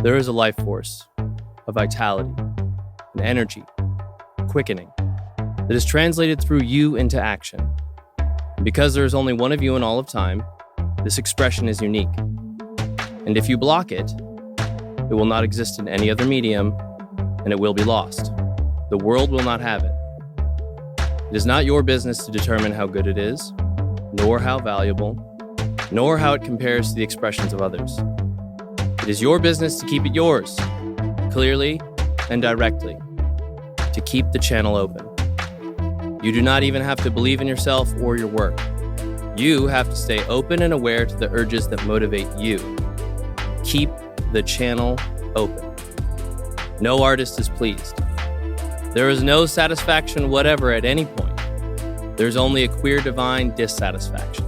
There is a life force, a vitality, an energy, quickening, that is translated through you into action. And because there is only one of you in all of time, this expression is unique. And if you block it, it will not exist in any other medium, and it will be lost. The world will not have it. It is not your business to determine how good it is, nor how valuable, nor how it compares to the expressions of others. It is your business to keep it yours, clearly and directly, to keep the channel open. You do not even have to believe in yourself or your work. You have to stay open and aware to the urges that motivate you. Keep the channel open. No artist is pleased. There is no satisfaction whatever at any point. There's only a queer divine dissatisfaction,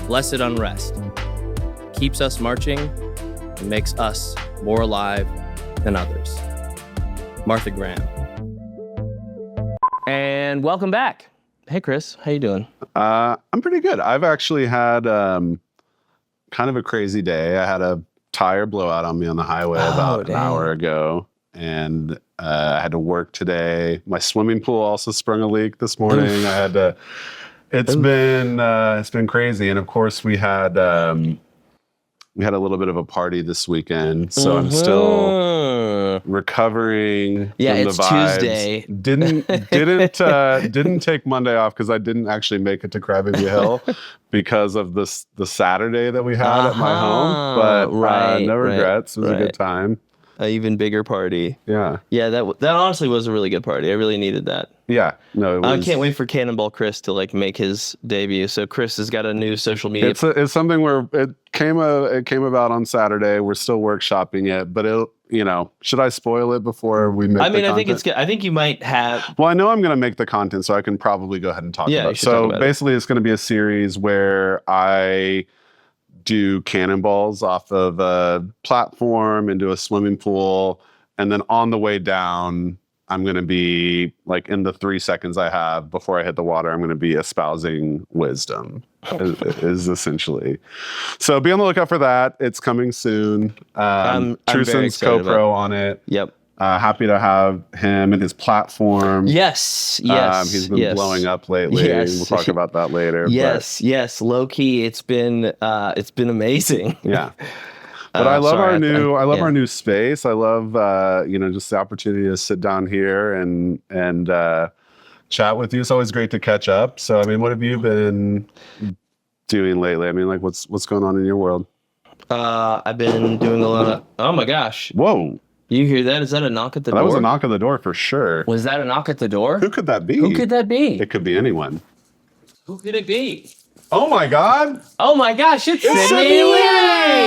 blessed unrest. Keeps us marching and makes us more alive than others. Martha Graham. And welcome back. Hey, Chris, how you doing? I'm pretty good. I've actually had kind of a crazy day. I had a tire blowout on me on the highway about an hour ago, and I had to work today. My swimming pool also sprung a leak this morning. I had to. It's been crazy, and of course we had a little bit of a party this weekend, so I'm still recovering. Yeah, from it's the vibes. Tuesday. Didn't take Monday off because I didn't actually make it to Crybaby Hill because of the Saturday that we had at my home. But no regrets. It was a good time. An even bigger party. Yeah. Yeah, that honestly was a really good party. I really needed that. Yeah. No, it was. I can't wait for Cannonball Chris to make his debut. So Chris has got a new social media. It's something where it came about on Saturday. We're still workshopping it, but should I spoil it before we make the content? I think it's good. I think you might have. Well, I know I'm going to make the content, so I can probably go ahead and talk about it. So basically, it's going to be a series where I do cannonballs off of a platform into a swimming pool, and then on the way down, I'm going to be in the 3 seconds I have before I hit the water, I'm going to be espousing wisdom. is essentially. So be on the lookout for that. It's coming soon. Trueson's co-pro on it. Yep. Happy to have him and his platform. Yes. He's been blowing up lately. Yes. We'll talk about that later. Yes. Low key, it's been amazing. Yeah. But I love our new space. I love just the opportunity to sit down here and chat with you. It's always great to catch up. So what have you been doing lately? What's going on in your world? I've been doing a lot of. Oh my gosh! Whoa! You hear that? Is that a knock at the door? That was a knock on the door for sure. Was that a knock at the door? Who could that be? It could be anyone. Who could it be? Oh my God! Oh my gosh! It's Sydney Lee!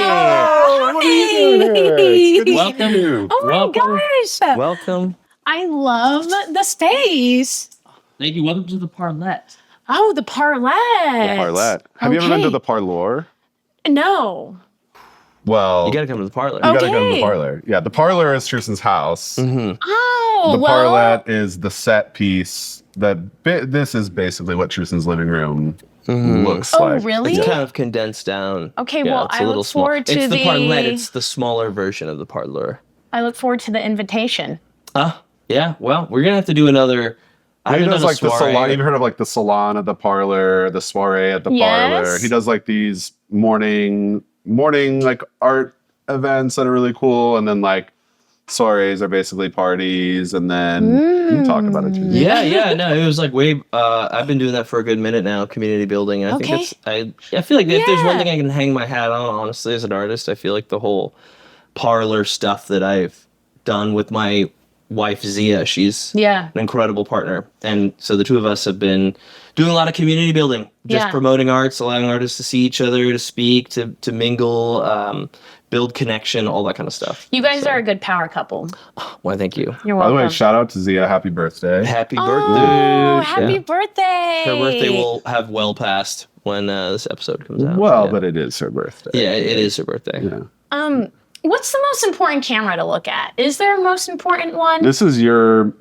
Oh, what are you doing here? It's good to Welcome. see you. Oh my gosh! Welcome. I love the space. Thank you. Welcome to the Parlette. Oh, the Parlette. The Parlette. Have you ever been to the Parlor? No. Well, you gotta come to the parlor. You gotta come to the parlor. Yeah, the parlor is Trueson's house. Mm-hmm. Oh, the Parlette is the set piece. This is basically what Trueson's living room looks like. Oh, really? It's kind of condensed down. Okay, well, I look forward to It's the Parlette. It's the smaller version of the parlor. I look forward to the invitation. Yeah. Well, we're gonna have to do another. He does the salon. You've heard of the salon at the parlor, the soiree at the parlor. He does these morning art events that are really cool, and then soirees are basically parties, and then you can talk about it too. Yeah. No, it was way. I've been doing that for a good minute now, community building. And I think I feel like if there's one thing I can hang my hat on, honestly, as an artist, I feel like the whole parlor stuff that I've done with my wife Zia, she's an incredible partner, and so the two of us have been doing a lot of community building, just promoting arts, allowing artists to see each other, to speak, to mingle, build connection, all that kind of stuff. You guys are a good power couple. Well, thank you. You're welcome. By the way, shout out to Zia. Happy birthday. Happy birthday. Oh, happy birthday. Her birthday will have well passed when this episode comes out. Well, but it is her birthday. Yeah, it is her birthday. Yeah. What's the most important camera to look at? Is there a most important one? This is your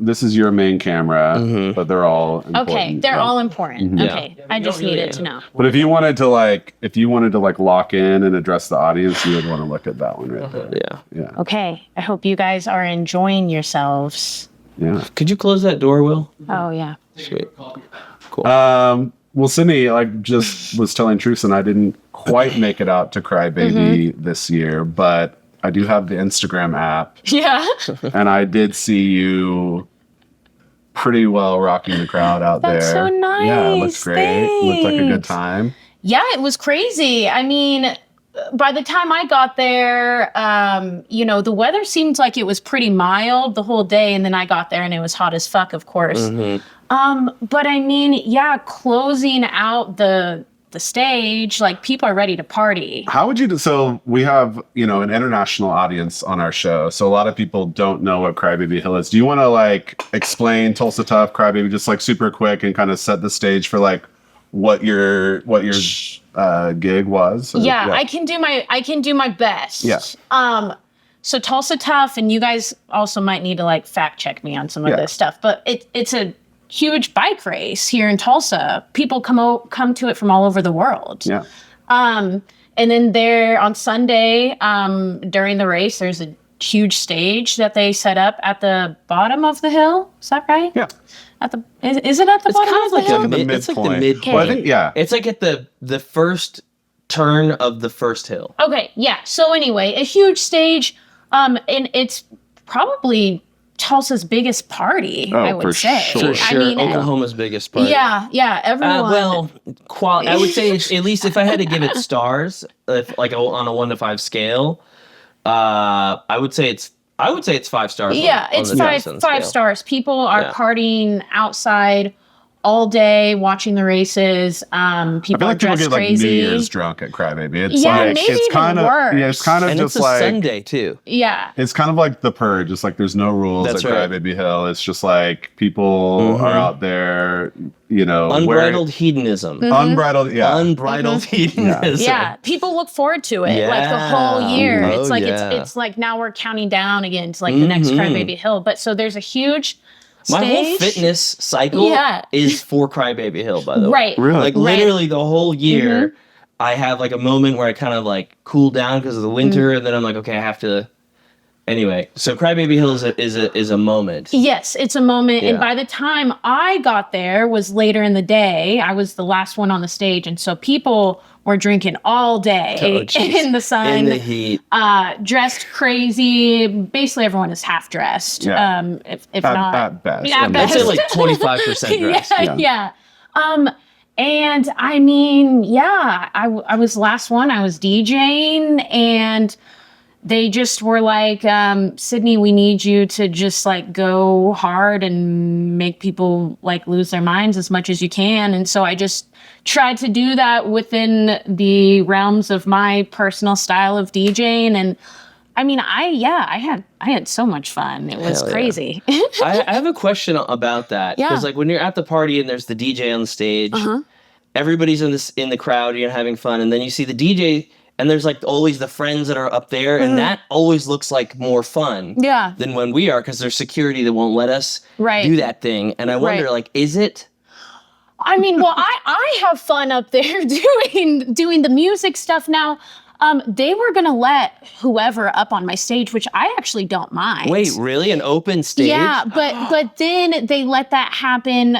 main camera, but they're all important. Okay, they're all important. Okay, I just needed to know. But if you wanted to lock in and address the audience, you would want to look at that one right there. Yeah. Okay, I hope you guys are enjoying yourselves. Yeah. Could you close that door, Will? Oh yeah. Sweet. Cool. Well, Sydney, just was telling Trueson I didn't quite make it out to Crybaby this year, but I do have the Instagram app. Yeah. And I did see you pretty well rocking the crowd out there. That's so nice. Yeah, it looks great. Thanks. Looked like a good time. Yeah, it was crazy. I mean, by the time I got there, the weather seemed like it was pretty mild the whole day. And then I got there and it was hot as fuck, of course. But I mean, yeah, closing out the stage, like people are ready to party. How would you so we have, an international audience on our show. So a lot of people don't know what Crybaby Hill is. Do you want to explain Tulsa Tough, Crybaby, just super quick and kind of set the stage for what your gig was? Yeah, I can do my best. Yeah. So Tulsa Tough, and you guys also might need to fact check me on some of this stuff, but it's a huge bike race here in Tulsa. People come to it from all over the world. Yeah. And then there on Sunday, during the race, there's a huge stage that they set up at the bottom of the hill. Is that right? Yeah. Is it at the bottom of the hill? It's like the midpoint. Well, I think, It's like at the first turn of the first hill. Okay, yeah. So anyway, a huge stage, and it's probably Tulsa's biggest party, I would say. For sure. I mean, Oklahoma's biggest party. Yeah, everyone. I would say at least if I had to give it stars, on a 1 to 5 scale, I would say it's 5 stars. Yeah, it's five stars. People are partying outside all day, watching the races. People are dressed crazy. New Year's drunk at Crybaby. It's maybe it's kind of worse. Yeah, it's kind of and just it's a Sunday too. Yeah, it's kind of like the Purge. It's there's no rules at Crybaby Hill. It's just people are out there, unbridled hedonism. Unbridled hedonism. Yeah, people look forward to it the whole year. It's like now we're counting down again to the next Crybaby Hill. But so there's a huge stage. My whole fitness cycle is for Crybaby Hill, by the way. Right. Really? Literally the whole year, I have a moment where I kind of cool down because of the winter, and then I'm okay, I have to. Anyway, so Crybaby Hill is a moment. Yes, it's a moment, and by the time I got there was later in the day. I was the last one on the stage, and so people were drinking all day in the sun, in the heat, dressed crazy. Basically, everyone is half dressed. Yeah. If not at best. Yeah, I'd say 25% dressed. Yeah. And I mean, I was the last one. I was DJing, and they just were Sydney, we need you to just go hard and make people lose their minds as much as you can. And so I just tried to do that within the realms of my personal style of DJing. And I mean, I had so much fun. It was crazy. I have a question about that. Because when you're at the party and there's the DJ on the stage, everybody's in the crowd, you're having fun, and then you see the DJ. And there's always the friends that are up there, and that always looks more fun than when we are, because there's security that won't let us do that thing. And I wonder, is it? I mean, well, I have fun up there doing the music stuff now. They were going to let whoever up on my stage, which I actually don't mind. Wait, really? An open stage? Yeah, but then they let that happen,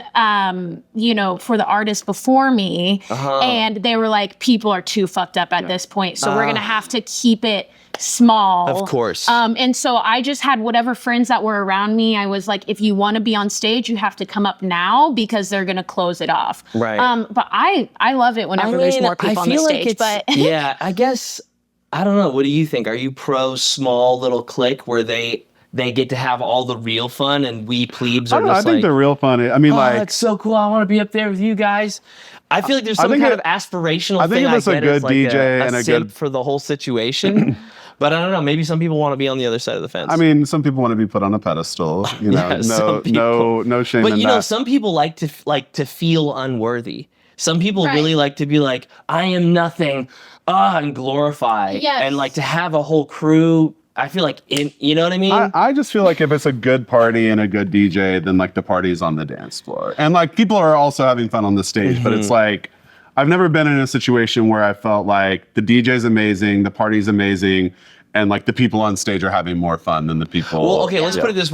for the artist before me. And they were people are too fucked up at this point. So we're going to have to keep it small. Of course. And so I just had whatever friends that were around me. I was if you want to be on stage, you have to come up now because they're going to close it off. Right. But I love it whenever there's more people on the stage. But yeah, I guess, I don't know. What do you think? Are you pro small little clique where they get to have all the real fun and we plebes are just I think the real fun. I mean, that's so cool. I want to be up there with you guys. I feel there's some kind of aspirational thing. I think it's a good DJ and a good for the whole situation. But I don't know. Maybe some people want to be on the other side of the fence. I mean, some people want to be put on a pedestal. No shame but in that. But some people like to feel unworthy. Some people really like to be I am nothing. and glorify. Yes. And like to have a whole crew, I feel like, you know what I mean? I just feel like if it's a good party and a good DJ, then like the party's on the dance floor. And like people are also having fun on the stage, but it's like, I've never been in a situation where I felt like the DJ's amazing, the party's amazing, and like the people on stage are having more fun than the people. Well, okay, let's put it this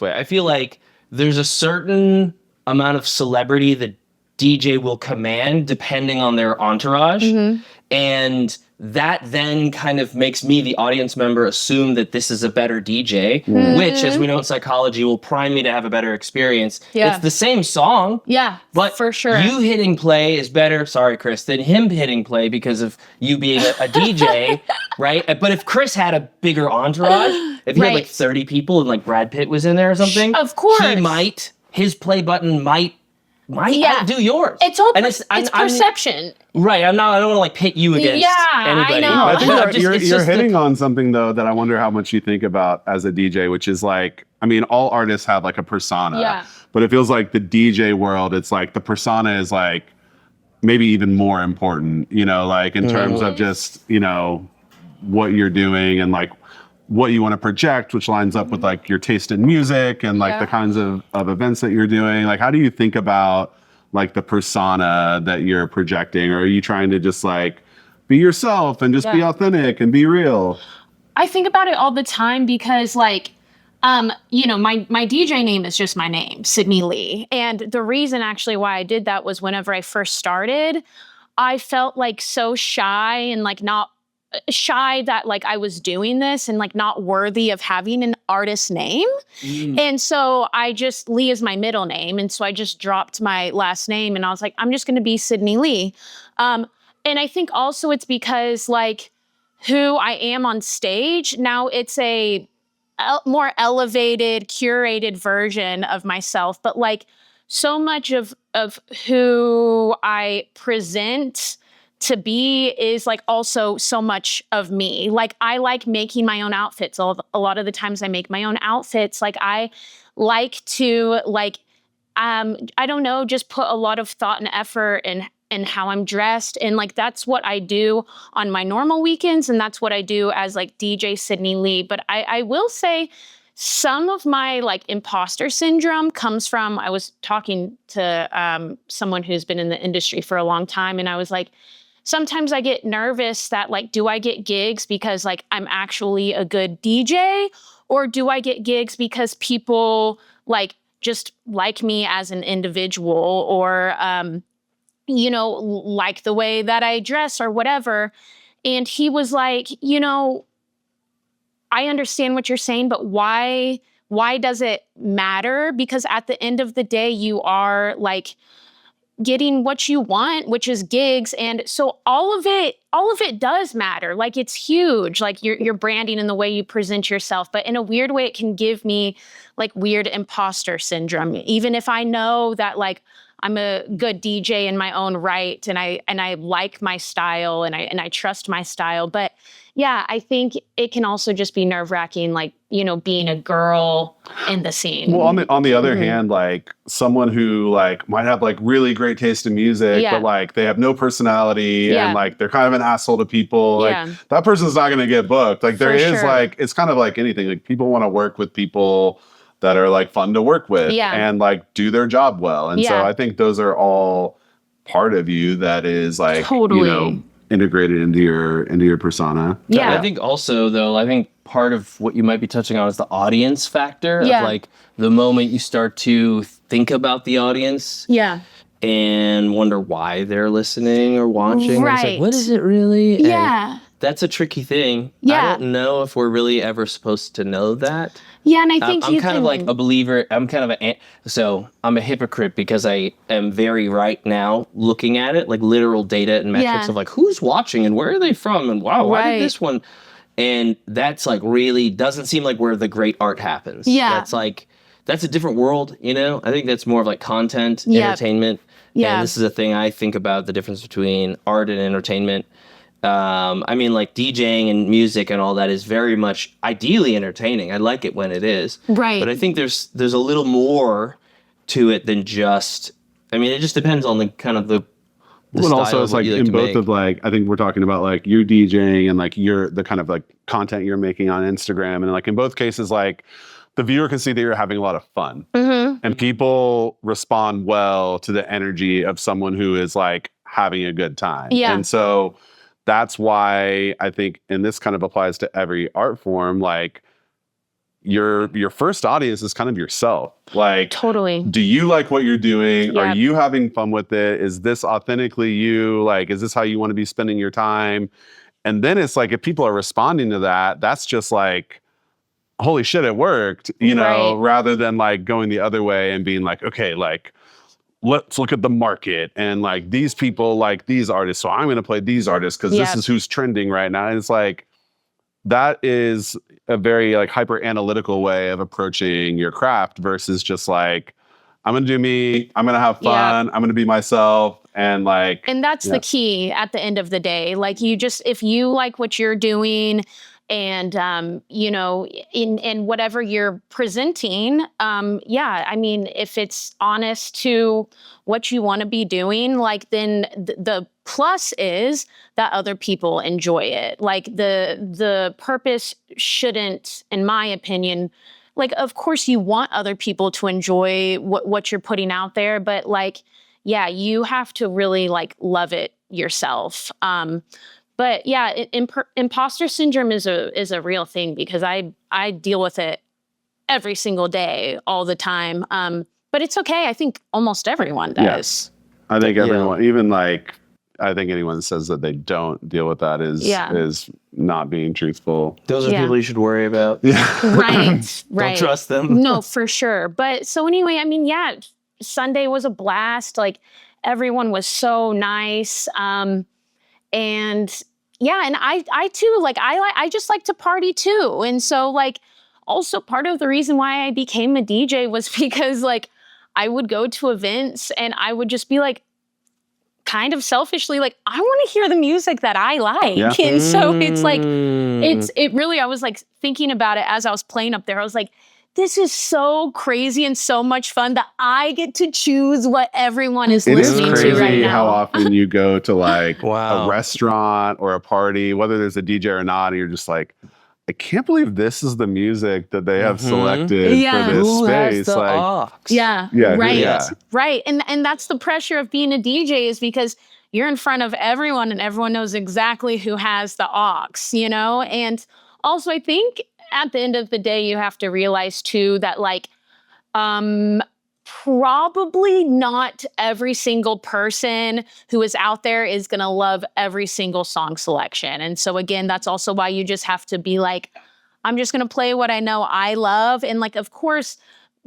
way. I feel like there's a certain amount of celebrity that DJ will command depending on their entourage. And that then kind of makes me, the audience member, assume that this is a better DJ, which, as we know in psychology, will prime me to have a better experience. Yeah. It's the same song. Yeah, but for sure. You hitting play is better, sorry, Chris, than him hitting play because of you being a DJ, right? But if Chris had a bigger entourage, if he had like 30 people and like Brad Pitt was in there or something, of course, his play button might outdo yours. It's all it's perception. Right. I don't want to like pit you against anybody. I know. I think you're hitting on something though that I wonder how much you think about as a DJ, which is like, I mean, all artists have like a persona, but it feels like the DJ world, it's like the persona is like maybe even more important, you know, like in terms of just, you know, what you're doing and like what you want to project, which lines up with like your taste in music and like the kinds of events that you're doing. Like, how do you think about like the persona that you're projecting? Or are you trying to just like be yourself and just be authentic and be real? I think about it all the time because like, you know, my DJ name is just my name, Sydney Lee. And the reason actually why I did that was whenever I first started, I felt like so shy and like not shy that like I was doing this and like not worthy of having an artist name. And so Lee is my middle name. And so I just dropped my last name and I was like, I'm just going to be Sydney Lee. And I think also it's because like who I am on stage now, it's a more elevated, curated version of myself. But like so much of who I present to be is like also so much of me. Like I like making my own outfits. A lot of the times I make my own outfits. Like I like to like, I don't know, just put a lot of thought and effort in how I'm dressed. And like, that's what I do on my normal weekends. And that's what I do as like DJ Sydney Lee. But I will say some of my like imposter syndrome comes from, I was talking to someone who's been in the industry for a long time. And I was like, sometimes I get nervous that like, do I get gigs because like I'm actually a good DJ, or do I get gigs because people like just like me as an individual, or you know, like the way that I dress or whatever. And he was like, you know, I understand what you're saying, but why does it matter? Because at the end of the day, you are like getting what you want, which is gigs. And so all of it does matter. Like it's huge, like your branding and the way you present yourself. But in a weird way, it can give me like weird imposter syndrome, even if I know that like I'm a good DJ in my own right, and I like my style and I trust my style. But yeah, I think it can also just be nerve-wracking, like, you know, being a girl in the scene. Well, on the other hand, like someone who like might have like really great taste in music, but like they have no personality and like they're kind of an asshole to people. Like that person's not going to get booked. Like there is like, it's kind of like anything. Like people want to work with people that are like fun to work with and like do their job well. And so I think those are all part of you that is like, you know, integrated into your persona. Yeah. I think also though, I think part of what you might be touching on is the audience factor of like the moment you start to think about the audience and wonder why they're listening or watching. Right. It's like, what is it really? And that's a tricky thing. I don't know if we're really ever supposed to know that. Yeah, and I think I'm kind of like a believer. I'm kind of so I'm a hypocrite because I am very right now looking at it like literal data and metrics of like who's watching and where are they from and wow, why did this one? And that's like really doesn't seem like where the great art happens. Yeah, that's like that's a different world. You know, I think that's more of like content, entertainment. Yeah, and this is a thing I think about the difference between art and entertainment. I mean, like DJing and music and all that is very much ideally entertaining. I like it when it is. Right. But I think there's a little more to it than just, I mean, it just depends on the kind of the Well, also it's like in both of like, I think we're talking about like you DJing and like the kind of like content you're making on Instagram. And like in both cases, like the viewer can see that you're having a lot of fun. And people respond well to the energy of someone who is like having a good time. And so that's why I think, and this kind of applies to every art form, like your first audience is kind of yourself. Like, totally. Do you like what you're doing? Are you having fun with it? Is this authentically you? Like, is this how you want to be spending your time? And then it's like, if people are responding to that, that's just like, holy shit, it worked, you know, rather than like going the other way and being like, okay, like, let's look at the market and like these people like these artists. So I'm going to play these artists because this is who's trending right now. And it's like, that is a very like hyper analytical way of approaching your craft versus just like, I'm going to do me, I'm going to have fun, I'm going to be myself. And like, and that's the key at the end of the day. Like you just, if you like what you're doing and, you know, in whatever you're presenting, I mean, if it's honest to what you want to be doing, like then the plus is that other people enjoy it. Like the purpose shouldn't, in my opinion, like, of course you want other people to enjoy what you're putting out there, but like, yeah, you have to really like love it yourself. But yeah, imposter syndrome is a real thing because I deal with it every single day, all the time. But it's okay. I think almost everyone does. Yes. I think everyone, even like, I think anyone says that they don't deal with that is not being truthful. Those are people you should worry about. Right. Don't trust them. No, for sure. But so anyway, I mean, Sunday was a blast. Like everyone was so nice. And I too, like, I just like to party too. And so like, also part of the reason why I became a DJ was because like, I would go to events and I would just be like, kind of selfishly, like, I want to hear the music that I like. Yeah. And so it's like, it really, I was like thinking about it as I was playing up there. I was like, this is so crazy and so much fun that I get to choose what everyone is listening to right now. It is crazy how often you go to like a restaurant or a party, whether there's a DJ or not, and you're just like, I can't believe this is the music that they have selected for this space. Right. And that's the pressure of being a DJ is because you're in front of everyone and everyone knows exactly who has the aux, you know? And also I think at the end of the day, you have to realize too that like, probably not every single person who is out there is going to love every single song selection. And so again, that's also why you just have to be like, I'm just going to play what I know I love. And like, of course,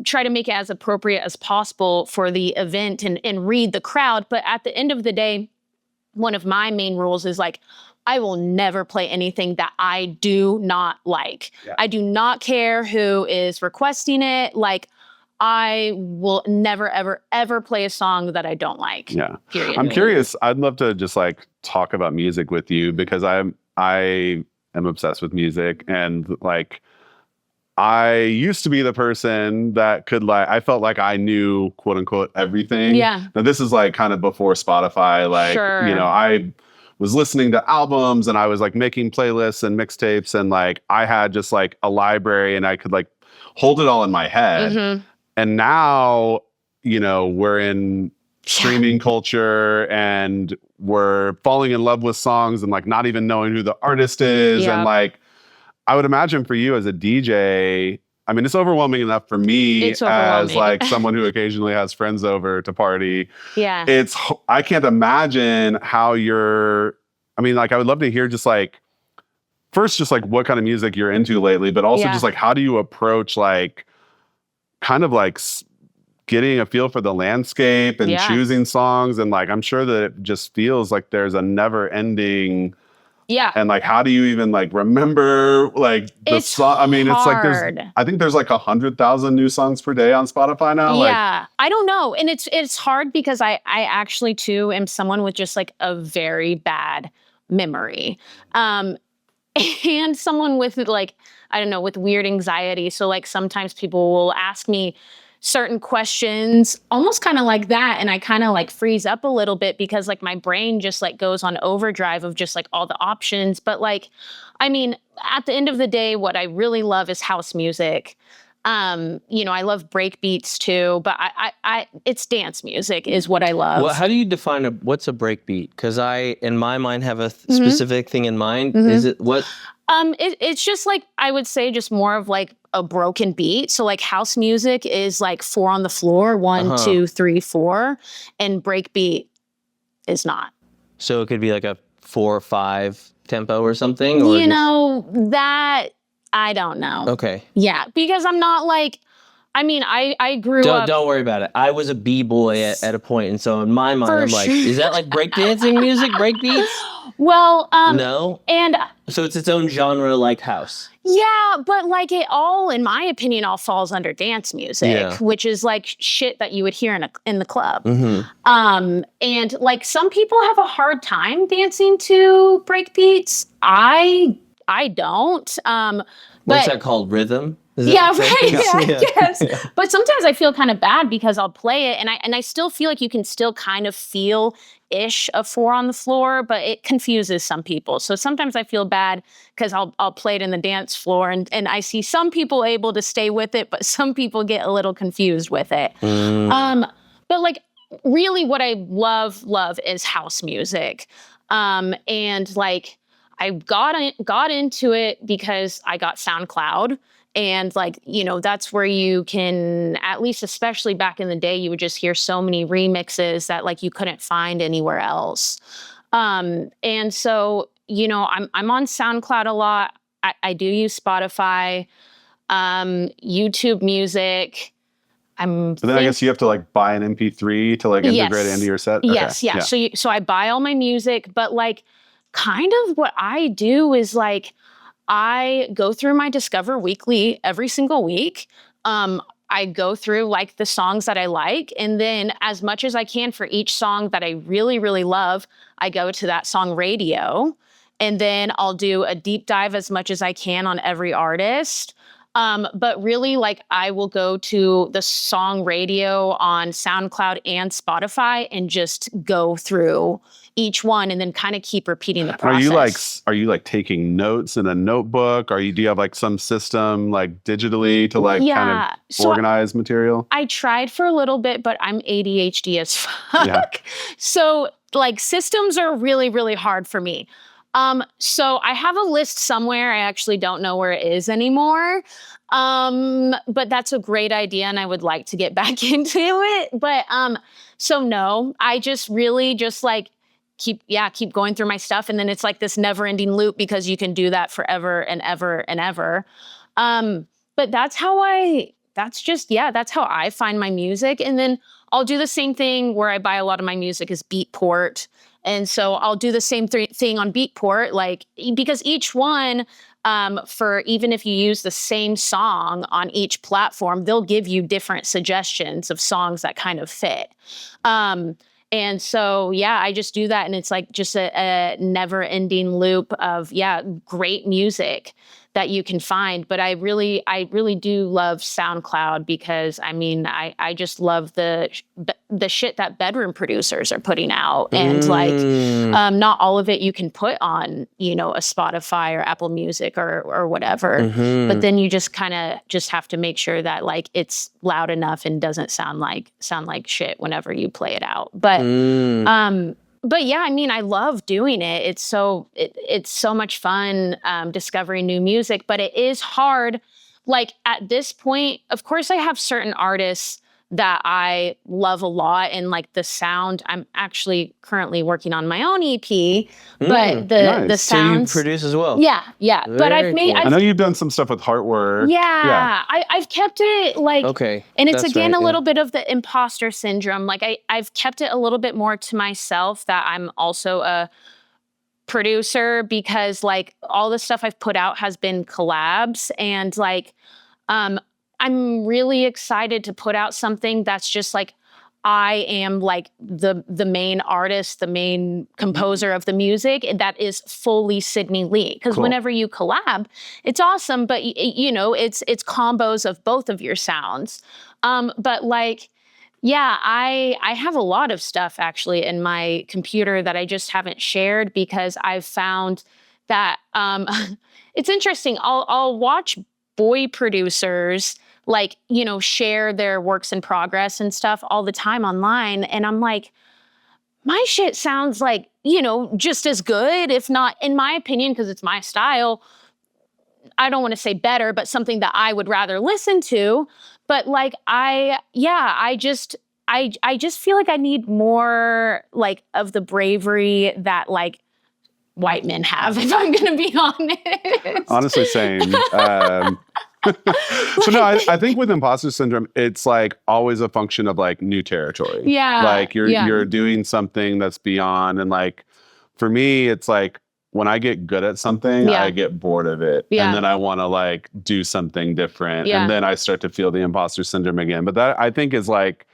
try to make it as appropriate as possible for the event and read the crowd. But at the end of the day, one of my main rules is like, I will never play anything that I do not like. Yeah. I do not care who is requesting it. Like, I will never, ever, ever play a song that I don't like. Yeah. Period. I'm curious. I'd love to just like talk about music with you because I am obsessed with music and like I used to be the person that could like, I felt like I knew quote unquote everything. Yeah. Now this is like kind of before Spotify. Like, you know, I was listening to albums and I was like making playlists and mixtapes and like I had just like a library and I could like hold it all in my head. Mm-hmm. And now, you know, we're in streaming culture and we're falling in love with songs and like not even knowing who the artist is. Yeah. And like, I would imagine for you as a DJ, I mean, it's overwhelming enough for me as like someone who occasionally has friends over to party. Yeah. I can't imagine how I mean, like, I would love to hear just like, first, just like what kind of music you're into lately, but also just like, how do you approach like, kind of like getting a feel for the landscape and choosing songs. And like, I'm sure that it just feels like there's a never ending. Yeah. And like, how do you even like remember like the song? I mean, hard. It's like, I think there's like 100,000 new songs per day on Spotify now. Yeah. Like, I don't know. And it's hard because I actually too am someone with just like a very bad memory. And someone with like, I don't know, with weird anxiety. So like sometimes people will ask me certain questions, almost kind of like that. And I kind of like freeze up a little bit because like my brain just like goes on overdrive of just like all the options. But like, I mean, at the end of the day, what I really love is house music. You know, I love break beats too, but I it's dance music is what I love. Well, how do you define what's a break beat? Because I, in my mind, have a specific thing in mind. Is it what? It's just like, I would say just more of like a broken beat. So like house music is like 4 on the floor, 1, 2, 3, 4, and break beat is not. So it could be like a 4 or 5 tempo or something? Or you know, that I don't know. Okay. Yeah, because I'm not like, I mean, I grew up. Don't worry about it. I was a b-boy at a point, and so in my mind, I'm like, is that like breakdancing music, breakbeats? Well, no. And so it's its own genre, like house. Yeah, but like it all, in my opinion, all falls under dance music, which is like shit that you would hear in the club. And like some people have a hard time dancing to breakbeats. I don't. What's that called? Rhythm? Yeah, right. Yeah, yes. Yeah. But sometimes I feel kind of bad because I'll play it and I still feel like you can still kind of feel ish a 4 on the floor, but it confuses some people. So sometimes I feel bad because I'll play it in the dance floor and I see some people able to stay with it, but some people get a little confused with it. But like really what I love is house music. And like I got into it because I got SoundCloud. And like, you know, that's where you can, at least especially back in the day, you would just hear so many remixes that like you couldn't find anywhere else. And so, you know, I'm on SoundCloud a lot. I do use Spotify, YouTube Music. But then I guess you have to like buy an MP3 to like integrate it into your set? Okay. Yes, yeah. So I buy all my music, but like kind of what I do is like, I go through my Discover Weekly every single week. I go through like the songs that I like. And then as much as I can for each song that I really, really love, I go to that song radio. And then I'll do a deep dive as much as I can on every artist. But really like I will go to the song radio on SoundCloud and Spotify and just go through each one and then kind of keep repeating the process. Are you like taking notes in a notebook? Do you have like some system like digitally to like kind of organize material? I tried for a little bit, but I'm ADHD as fuck. Yeah. So like systems are really, really hard for me. So I have a list somewhere. I actually don't know where it is anymore. But that's a great idea and I would like to get back into it. But, so no, I just really just like keep going through my stuff. And then it's like this never ending loop because you can do that forever and ever and ever. But that's how I find my music. And then I'll do the same thing where I buy a lot of my music is Beatport. And so I'll do the same thing on Beatport, like, because each one, for even if you use the same song on each platform, they'll give you different suggestions of songs that kind of fit. And so, yeah, I just do that. And it's like just a never ending loop of, great music that you can find. But I really do love SoundCloud because I mean, I just love the shit that bedroom producers are putting out. And like, not all of it you can put on, you know, a Spotify or Apple Music or whatever. But then you just kind of just have to make sure that like it's loud enough and doesn't sound like shit whenever you play it out. But yeah, I mean, I love doing it. It's so much fun discovering new music, but it is hard. Like at this point, of course, I have certain artists that I love a lot and like the sound. I'm actually currently working on my own EP, but the sounds. So you produce as well? Yeah. But I know you've done some stuff with Heartwork. Yeah. I've kept it like, okay. And it's again a little bit of the imposter syndrome. Like I've kept it a little bit more to myself that I'm also a producer because like all the stuff I've put out has been collabs and like, I'm really excited to put out something that's just like I am like the main artist, the main composer of the music, and that is fully Sydney Lee. Because whenever you collab, it's awesome, but you know, it's combos of both of your sounds. But like, yeah, I have a lot of stuff actually in my computer that I just haven't shared because I've found that it's interesting. I'll watch boy producers like, you know, share their works in progress and stuff all the time online. And I'm like, my shit sounds like, you know, just as good, if not, in my opinion, because it's my style. I don't want to say better, but something that I would rather listen to. But like, I just feel like I need more like of the bravery that like white men have, if I'm going to be honest. Honestly, same. But no, I think with imposter syndrome, it's like always a function of like new territory. Yeah. Like you're doing something that's beyond. And like, for me, it's like when I get good at something, I get bored of it. And then I want to like do something different. And then I start to feel the imposter syndrome again. But that I think is like,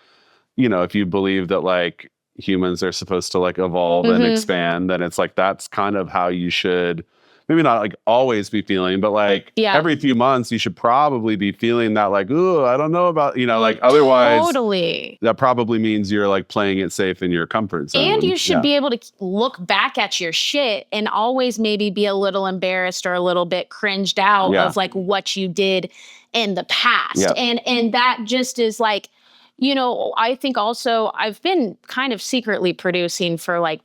you know, if you believe that like humans are supposed to like evolve and expand, then it's like, that's kind of how you should maybe not like always be feeling, but like every few months you should probably be feeling that like, ooh, I don't know about, you know, like otherwise that probably means you're like playing it safe in your comfort zone. And you should be able to look back at your shit and always maybe be a little embarrassed or a little bit cringed out of like what you did in the past. And that just is like, you know, I think also I've been kind of secretly producing for like,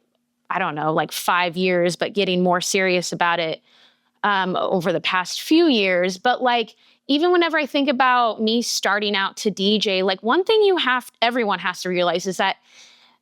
I don't know, like 5 years, but getting more serious about it over the past few years. But like, even whenever I think about me starting out to DJ, like one thing everyone has to realize is that,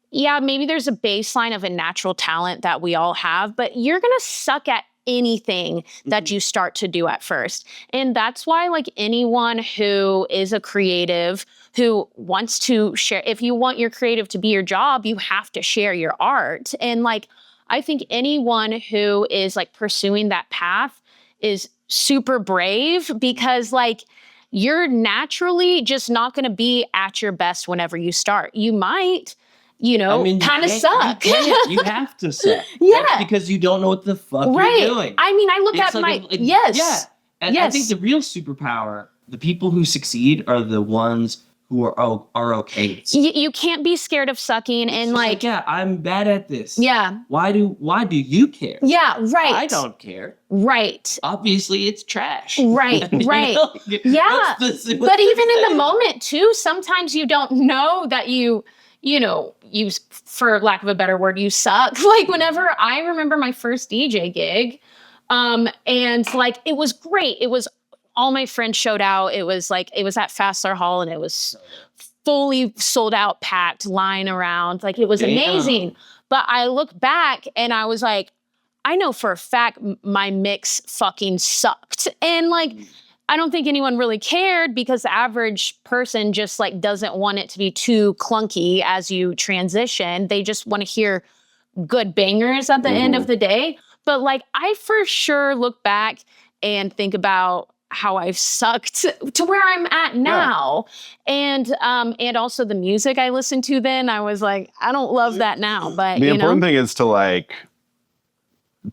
yeah, maybe there's a baseline of a natural talent that we all have, but you're going to suck at anything that you start to do at first. And that's why like anyone who is a creative who wants to share, if you want your creative to be your job, you have to share your art. And like, I think anyone who is like pursuing that path is super brave because like you're naturally just not going to be at your best whenever you start. You might, you know, kind of suck. You have to suck. That's because you don't know what the fuck you're doing. I mean, I look at like I think the real superpower, the people who succeed are the ones who are okay. You can't be scared of sucking and like, I'm bad at this. Yeah. Why do you care? Yeah, right. I don't care. Right. Obviously, it's trash. Right, right. Yeah. But even in the moment too, sometimes you don't know that you know, for lack of a better word, you suck. Like whenever I remember my first DJ gig, and like, it was great. It was all my friends showed out. It was at Fassler Hall and it was fully sold out, packed, lying around. Like it was amazing. But I look back and I was like, I know for a fact my mix fucking sucked. And like, I don't think anyone really cared because the average person just like doesn't want it to be too clunky as you transition. They just want to hear good bangers at the end of the day. But like, I for sure look back and think about how I've sucked to where I'm at now. And also the music I listened to then, I was like, I don't love that now, but the important thing is to like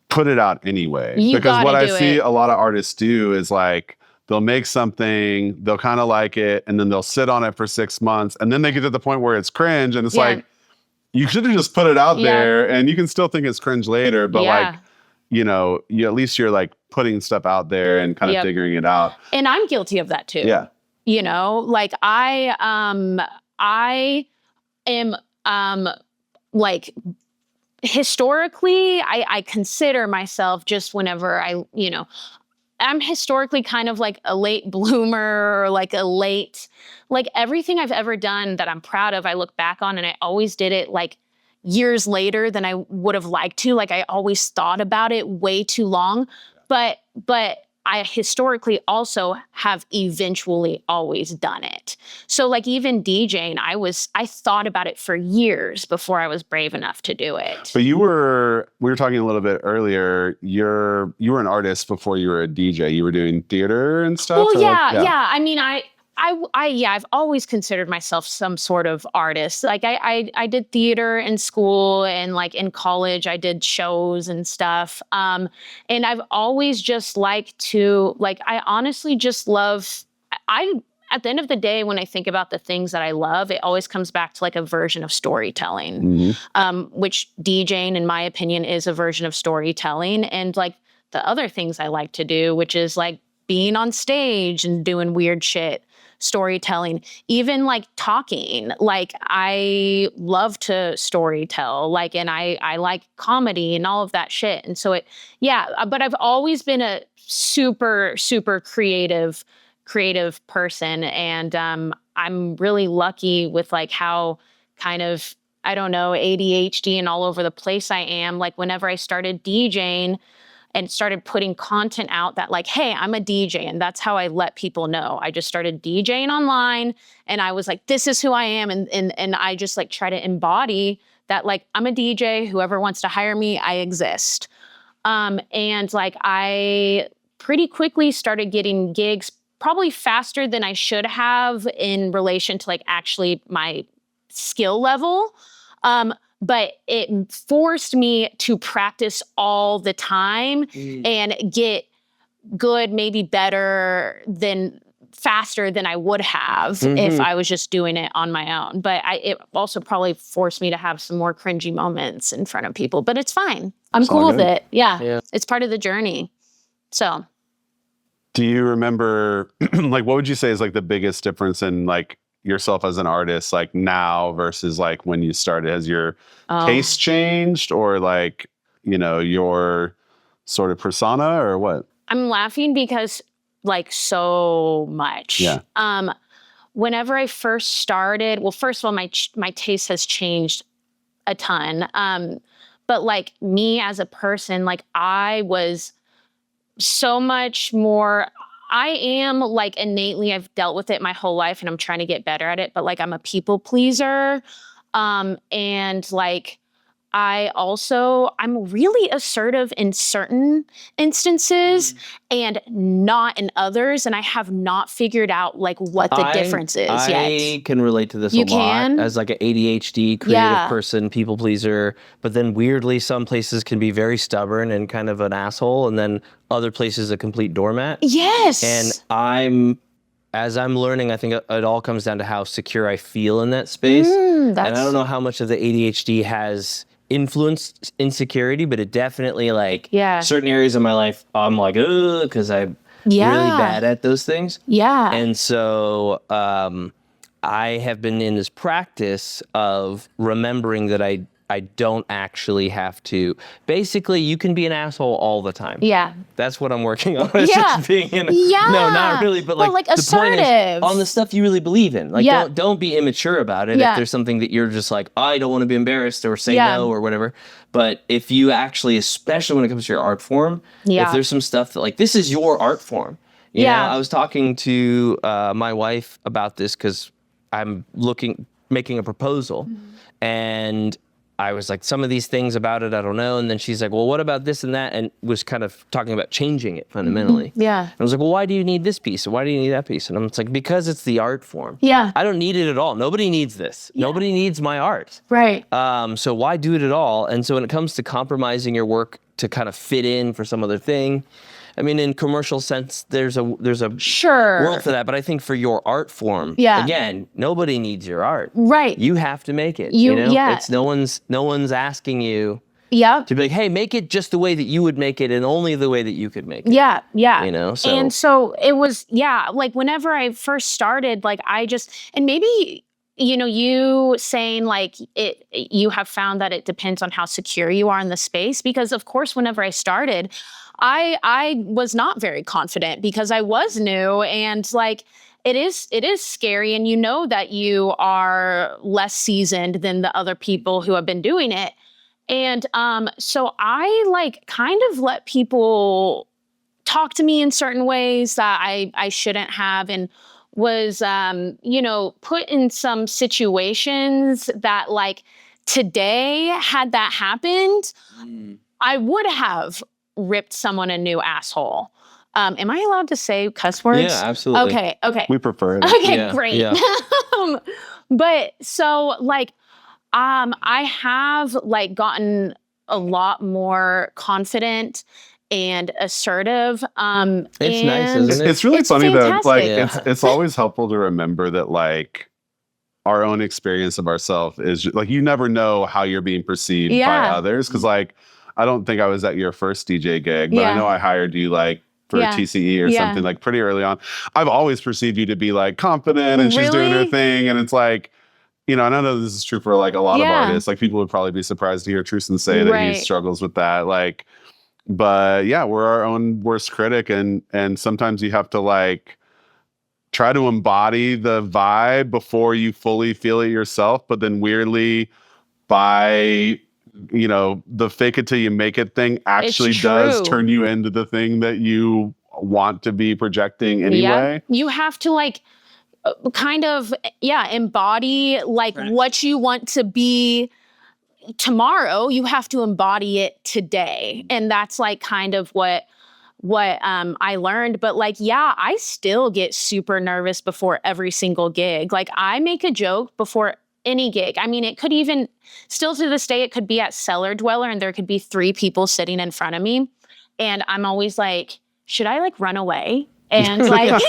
put it out anyway. Because what I see a lot of artists do is like, they'll make something, they'll kind of like it, and then they'll sit on it for 6 months, and then they get to the point where it's cringe, and it's like, you should have just put it out there, and you can still think it's cringe later, but like, you know, at least you're like putting stuff out there and kind of figuring it out. And I'm guilty of that too. Yeah. You know, like I am like historically, I consider myself just whenever I'm historically kind of like a late bloomer or like like everything I've ever done that I'm proud of, I look back on and I always did it like years later than I would have liked to. Like I always thought about it way too long, but I historically also have eventually always done it. So like even DJing, I thought about it for years before I was brave enough to do it. But we were talking a little bit earlier, you were an artist before you were a DJ. You were doing theater and stuff? Well, yeah. I mean, I've always considered myself some sort of artist. Like I did theater in school, and like in college, I did shows and stuff. And I've always just liked to, like, I honestly just love, at the end of the day, when I think about the things that I love, it always comes back to like a version of storytelling, which DJing, in my opinion, is a version of storytelling. And like the other things I like to do, which is like being on stage and doing weird shit, storytelling, even like talking. Like I love to storytell, like, and I like comedy and all of that shit. And so but I've always been a super, super creative person. And I'm really lucky with like how kind of, I don't know, ADHD and all over the place I am. Like whenever I started DJing and started putting content out that like, hey, I'm a DJ. And that's how I let people know. I just started DJing online, and I was like, this is who I am. And I just like try to embody that, like, I'm a DJ, whoever wants to hire me, I exist. And like, I pretty quickly started getting gigs, probably faster than I should have in relation to like actually my skill level. But it forced me to practice all the time and get good, maybe better faster than I would have if I was just doing it on my own. But it also probably forced me to have some more cringy moments in front of people, but it's fine. I'm cool with it. Yeah. It's part of the journey. So. Do you remember, like, what would you say is like the biggest difference in like yourself as an artist, like now versus like when you started? Has your taste changed, or like, you know, your sort of persona, or what? I'm laughing because like so much. Yeah. Whenever I first started, well, first of all, my taste has changed a ton. But like me as a person, like I was so much more, I am like innately, I've dealt with it my whole life and I'm trying to get better at it, but like I'm a people pleaser. And like, I'm really assertive in certain instances and not in others. And I have not figured out like what the difference is yet. I can relate to this a lot as like an ADHD creative person, people pleaser. But then weirdly, some places can be very stubborn and kind of an asshole. And then other places a complete doormat. Yes. And as I'm learning, I think it all comes down to how secure I feel in that space. And I don't know how much of the ADHD has influenced insecurity, but it definitely like certain areas of my life, I'm like, ugh, because I'm really bad at those things. Yeah. And so I have been in this practice of remembering that I don't actually have to. Basically, you can be an asshole all the time. Yeah. That's what I'm working on. It's just being no, not really, but like the assertive. Point is, on the stuff you really believe in. Like don't be immature about it if there's something that you're just like, I don't want to be embarrassed or say no or whatever. But if you actually, especially when it comes to your art form, if there's some stuff that like, this is your art form. You know, I was talking to my wife about this because I'm making a proposal. And I was like, some of these things about it, I don't know. And then she's like, well, what about this and that? And was kind of talking about changing it fundamentally. Yeah. And I was like, well, why do you need this piece? Why do you need that piece? And I'm like, because it's the art form. Yeah. I don't need it at all. Nobody needs this. Yeah. Nobody needs my art. Right. So why do it at all? And so when it comes to compromising your work to kind of fit in for some other thing, I mean, in commercial sense, there's a world for that. But I think for your art form, again, nobody needs your art. Right. You have to make it. You know? It's no one's asking you to be like, hey, make it just the way that you would make it and only the way that you could make it. Yeah. You know, so. And so it was, like whenever I first started, like and maybe, you know, you saying like you have found that it depends on how secure you are in the space, because of course, whenever I started, I was not very confident because I was new, and like it is scary, and you know that you are less seasoned than the other people who have been doing it. And so I like kind of let people talk to me in certain ways that I shouldn't have, and was you know, put in some situations that like today, had that happened, I would have ripped someone a new asshole. Am I allowed to say cuss words? Yeah, absolutely. Okay. We prefer it. Okay, great. Yeah. But so like, I have like gotten a lot more confident and assertive. It's nice, isn't it? It's really funny fantastic. though. Like it's always helpful to remember that like our own experience of ourselves is like you never know how you're being perceived by others. Cause like I don't think I was at your first DJ gig, but I know I hired you like for a TCE or something like pretty early on. I've always perceived you to be like confident and she's doing her thing. And it's like, you know, and I know this is true for like a lot of artists. Like people would probably be surprised to hear Trueson say that he struggles with that. Like, but yeah, we're our own worst critic, and sometimes you have to like try to embody the vibe before you fully feel it yourself. But then weirdly, by you know, the fake it till you make it thing actually does turn you into the thing that you want to be projecting anyway. You have to like kind of embody like what you want to be tomorrow. You have to embody it today, and that's like kind of what I learned. But like I still get super nervous before every single gig. Like I make a joke before any gig. I mean, it could even still to this day, it could be at Cellar Dweller and there could be 3 people sitting in front of me, and I'm always like, should I like run away? And like,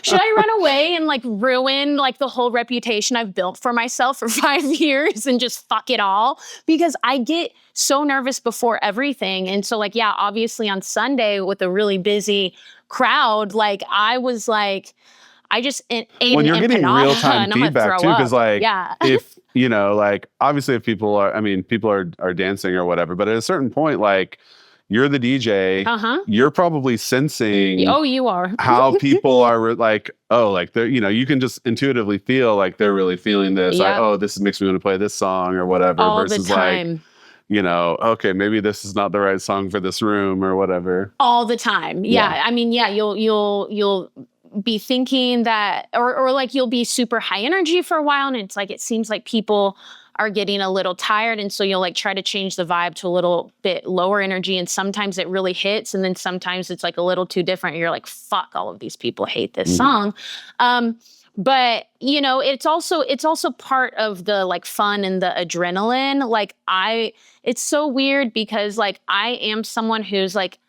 should I run away and like ruin like the whole reputation I've built for myself for 5 years and just fuck it all? Because I get so nervous before everything. And so like, obviously on Sunday with a really busy crowd, like I was like, I just ate when you're getting real time feedback too, because like if you know, like obviously if people are dancing or whatever, but at a certain point, like you're the DJ, you're probably sensing you are how people are like, they're, you know, you can just intuitively feel like they're really feeling this. Like, this makes me want to play this song or whatever. All versus the time. Like, you know, okay, maybe this is not the right song for this room or whatever. All the time. I mean, you'll be thinking that, or like you'll be super high energy for a while, and it's like it seems like people are getting a little tired, and so you'll like try to change the vibe to a little bit lower energy, and sometimes it really hits, and then sometimes it's like a little too different. You're like, fuck, all of these people hate this song. But you know, it's also part of the like fun and the adrenaline. Like it's so weird because like I am someone who's like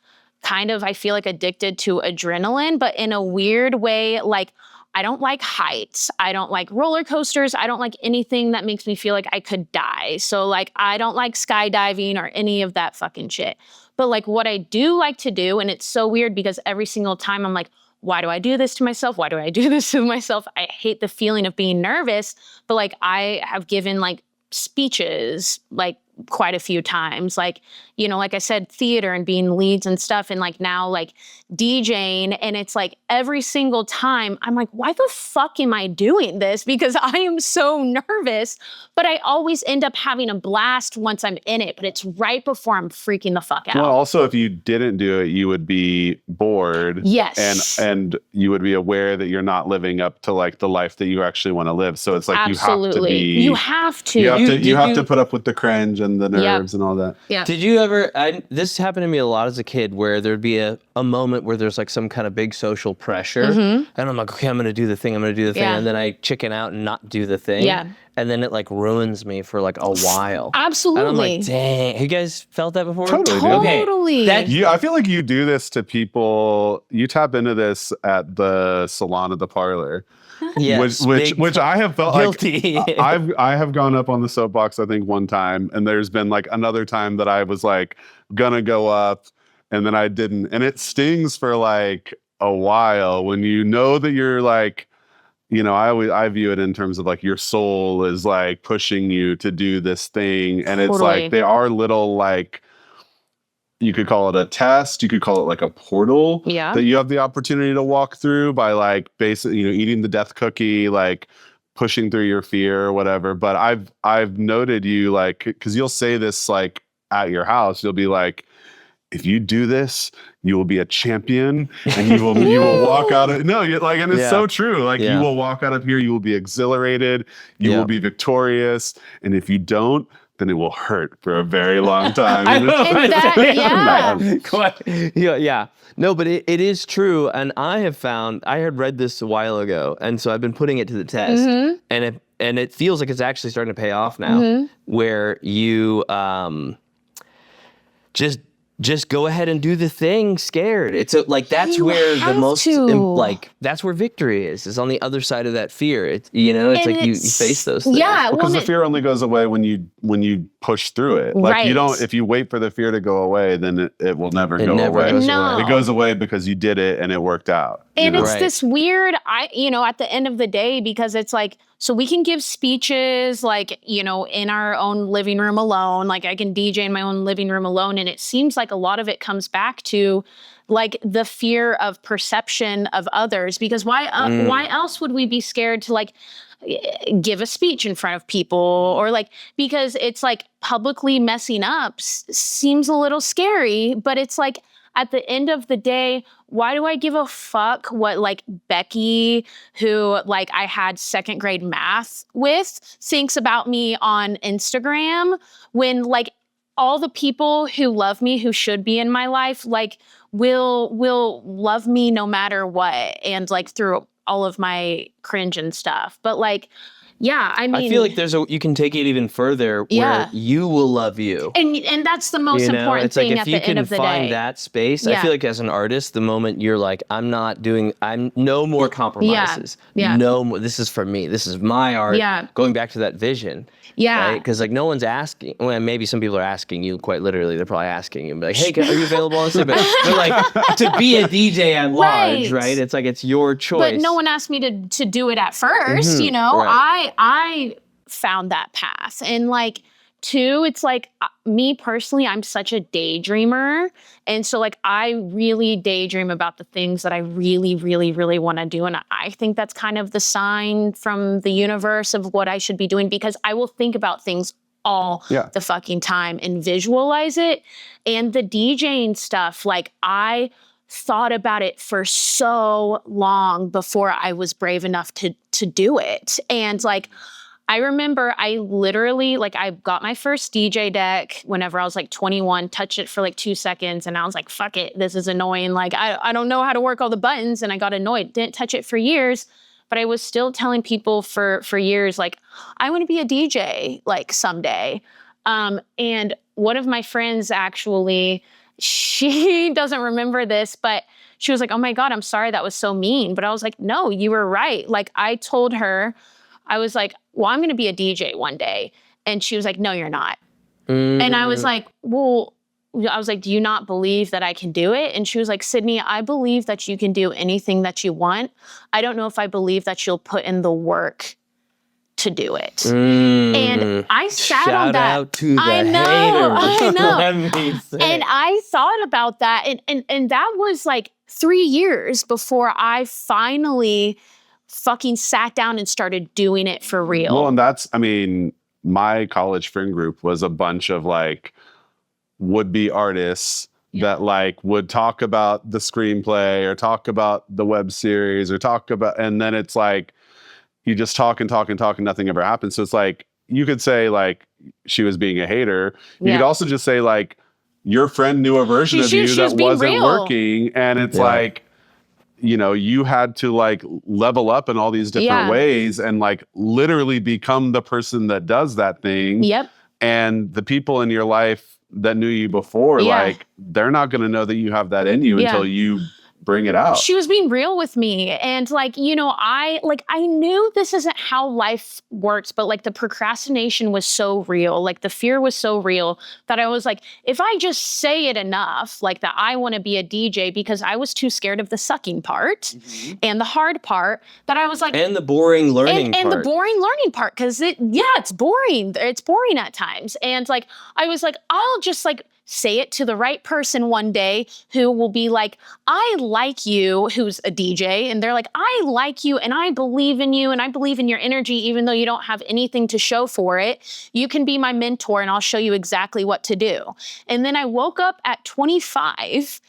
kind of, I feel like addicted to adrenaline, but in a weird way. Like I don't like heights. I don't like roller coasters. I don't like anything that makes me feel like I could die. So like, I don't like skydiving or any of that fucking shit. But like what I do like to do, and it's so weird because every single time I'm like, why do I do this to myself? Why do I do this to myself? I hate the feeling of being nervous, but like I have given like speeches like quite a few times, like, you know, like I said, theater and being leads and stuff, and like now like DJing, and it's like every single time I'm like, why the fuck am I doing this? Because I am so nervous, but I always end up having a blast once I'm in it, but it's right before I'm freaking the fuck out. Well, also if you didn't do it, you would be bored. Yes. And you would be aware that you're not living up to like the life that you actually want to live. So it's like Absolutely. You have to. You have to put up with the cringe and the nerves and all that. Yeah. Did you ever, this happened to me a lot as a kid, where there'd be a moment where there's like some kind of big social pressure, and I'm like, okay, I'm going to do the thing, and then I chicken out and not do the thing. Yeah. And then it like ruins me for like a while. Absolutely. And I'm like, dang. Have you guys felt that before? Totally. Okay. I feel like you do this to people. You tap into this at the salon at the parlor. Yes, which I have felt guilty. Like I have gone up on the soapbox, I think, one time, and there's been like another time that I was like gonna go up and then I didn't. And it stings for like a while when you know that you're like, you know, I view it in terms of like your soul is like pushing you to do this thing. And it's like they are little like, you could call it a test. You could call it like a portal that you have the opportunity to walk through by like basically, you know, eating the death cookie, like pushing through your fear or whatever. But I've noted you like, because you'll say this like at your house, you'll be like, if you do this, you will be a champion, and you will walk out of and it's so true. Like you will walk out of here, you will be exhilarated, you will be victorious, and if you don't, then it will hurt for a very long time. Yeah. No, but it is true. And I had read this a while ago. And so I've been putting it to the test. And it feels like it's actually starting to pay off now, where you just go ahead and do the thing scared. It's that's where the most that's where victory is on the other side of that fear. It's it's like you face those things. Yeah, because the fear only goes away when you push through it. Like you don't, if you wait for the fear to go away, then it will never go away. It goes away because you did it and it worked out. And it's this weird, at the end of the day, because it's like, so we can give speeches in our own living room alone. Like I can DJ in my own living room alone. And it seems like a lot of it comes back to like the fear of perception of others, because why else would we be scared to like give a speech in front of people, or like, because it's like publicly messing up seems a little scary, but it's like, at the end of the day, why do I give a fuck what like Becky, who like I had second grade math with, thinks about me on Instagram, when like all the people who love me, who should be in my life, like will love me no matter what, and like through all of my cringe and stuff. But like, yeah, I mean, I feel like you can take it even further where you will love you. And that's the most important thing at the end of the day. If you can find that space, I feel like as an artist, the moment you're like, I'm no more compromises. No more, this is for me. This is my art. Going back to that vision. Right? Because like no one's asking, well, maybe some people are asking you quite literally. They're probably asking you, like, hey, are you available on Sunday? But like to be a DJ at large, right? It's like, it's your choice. But no one asked me to do it at first, I found that path. And like, two, it's like me personally, I'm such a daydreamer. And so like, I really daydream about the things that I really, really, really want to do. And I think that's kind of the sign from the universe of what I should be doing, because I will think about things all the fucking time and visualize it. And the DJing stuff, like I thought about it for so long before I was brave enough to do it. And like, I remember I literally, like, I got my first DJ deck whenever I was like 21, touched it for like 2 seconds, and I was like, fuck it, this is annoying. Like, I don't know how to work all the buttons, and I got annoyed. Didn't touch it for years, but I was still telling people for years, like, I want to be a DJ, like, someday. And one of my friends actually, she doesn't remember this, but she was like, oh my God, I'm sorry, that was so mean. But I was like, no, you were right. Like, I told her, I was like, well, I'm going to be a DJ one day. And she was like, no, you're not. And I was like, well, I was like, do you not believe that I can do it? And she was like, Sydney, I believe that you can do anything that you want. I don't know if I believe that you'll put in the work to do it. And I sat on that. Shout out to the haters. Let me say. And I thought about that. And that was like 3 years before I finally fucking sat down and started doing it for real. Well, and that's, I mean, my college friend group was a bunch of like would-be artists that like would talk about the screenplay or talk about the web series or talk about, and then it's like, you just talk and talk and talk and nothing ever happens. So it's like, you could say like she was being a hater. You could also just say like, your friend knew a version of you that wasn't working. And it's like, you know, you had to like level up in all these different ways and like literally become the person that does that thing. And the people in your life that knew you before, like, they're not going to know that you have that in you until you bring it out. She was being real with me. And like, you know, I knew this isn't how life works, but like the procrastination was so real. Like the fear was so real that I was like, if I just say it enough, like that I want to be a DJ, because I was too scared of the sucking part and the hard part, that I was like, and the boring learning part. And the boring learning part. Cause it's boring. It's boring at times. And like, I was like, I'll just like say it to the right person one day who will be like, I like you, who's a DJ. And they're like, I like you and I believe in you and I believe in your energy, even though you don't have anything to show for it. You can be my mentor and I'll show you exactly what to do. And then I woke up at 25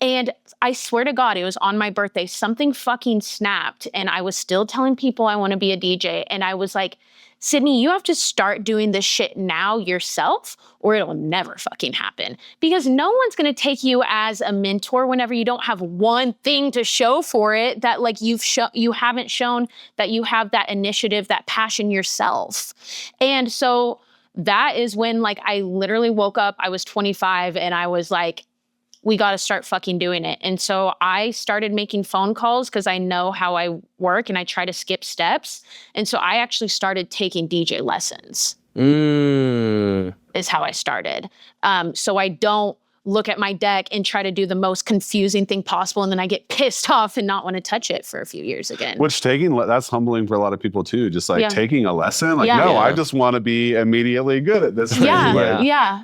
And I swear to God, it was on my birthday. Something fucking snapped. And I was still telling people I want to be a DJ. And I was like, Sydney, you have to start doing this shit now yourself or it'll never fucking happen. Because no one's going to take you as a mentor whenever you don't have one thing to show for it that like you haven't shown that you have that initiative, that passion yourself. And so that is when like I literally woke up, I was 25 and I was like, we got to start fucking doing it. And so I started making phone calls because I know how I work and I try to skip steps. And so I actually started taking DJ lessons. Is how I started. So I don't look at my deck and try to do the most confusing thing possible. And then I get pissed off and not want to touch it for a few years again. Which that's humbling for a lot of people too. Just like taking a lesson. Like, no, I just want to be immediately good at this thing. Yeah.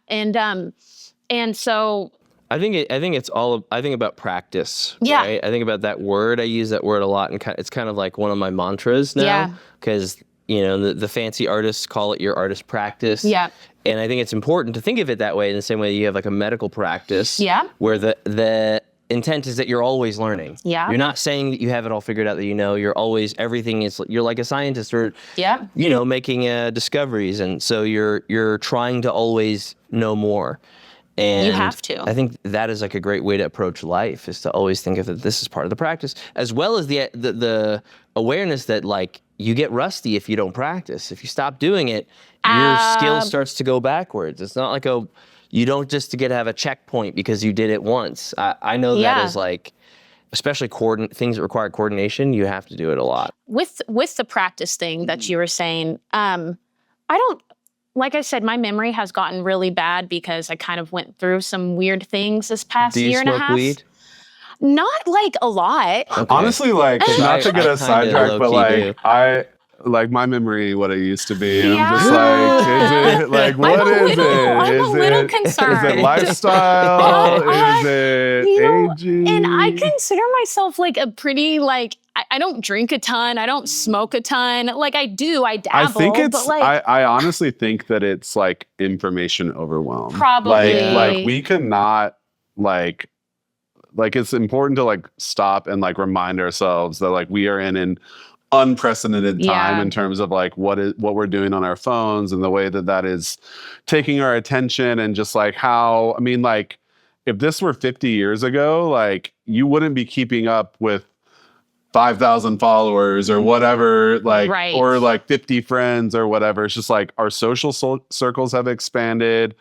And so I think about practice. Yeah. Right? I think about that word. I use that word a lot, and it's kind of like one of my mantras now. Because the fancy artists call it your artist practice. Yeah. And I think it's important to think of it that way. In the same way you have like a medical practice. Yeah. Where the intent is that you're always learning. Yeah. You're not saying that you have it all figured out. That you're always you're like a scientist or making discoveries, and so you're trying to always know more. And you have to. I think that is like a great way to approach life, is to always think of that this is part of the practice, as well as the awareness that like you get rusty if you don't practice. If you stop doing it, your skill starts to go backwards. It's not like you don't just get to have a checkpoint because you did it once. I know that as like, especially things that require coordination, you have to do it a lot. With the practice thing that you were saying, like I said, my memory has gotten really bad because I kind of went through some weird things this past year and a half. Do you smoke weed? Not like a lot. Okay. Honestly, like not to get a sidetrack, but like my memory, what it used to be. And I'm just like, is it like what is it? I'm a little concerned. Is it lifestyle? Is it aging? And I consider myself like a pretty like. I don't drink a ton. I don't smoke a ton. Like I dabble. I think but like, I honestly think that it's like information overwhelm. Probably. Like we cannot like it's important to like stop and like remind ourselves that like we are in an unprecedented time in terms of like what we're doing on our phones and the way that is taking our attention, and just like how, I mean, like if this were 50 years ago, like you wouldn't be keeping up with 5,000 followers or whatever, like, or like 50 friends or whatever. It's just like our social circles have expanded.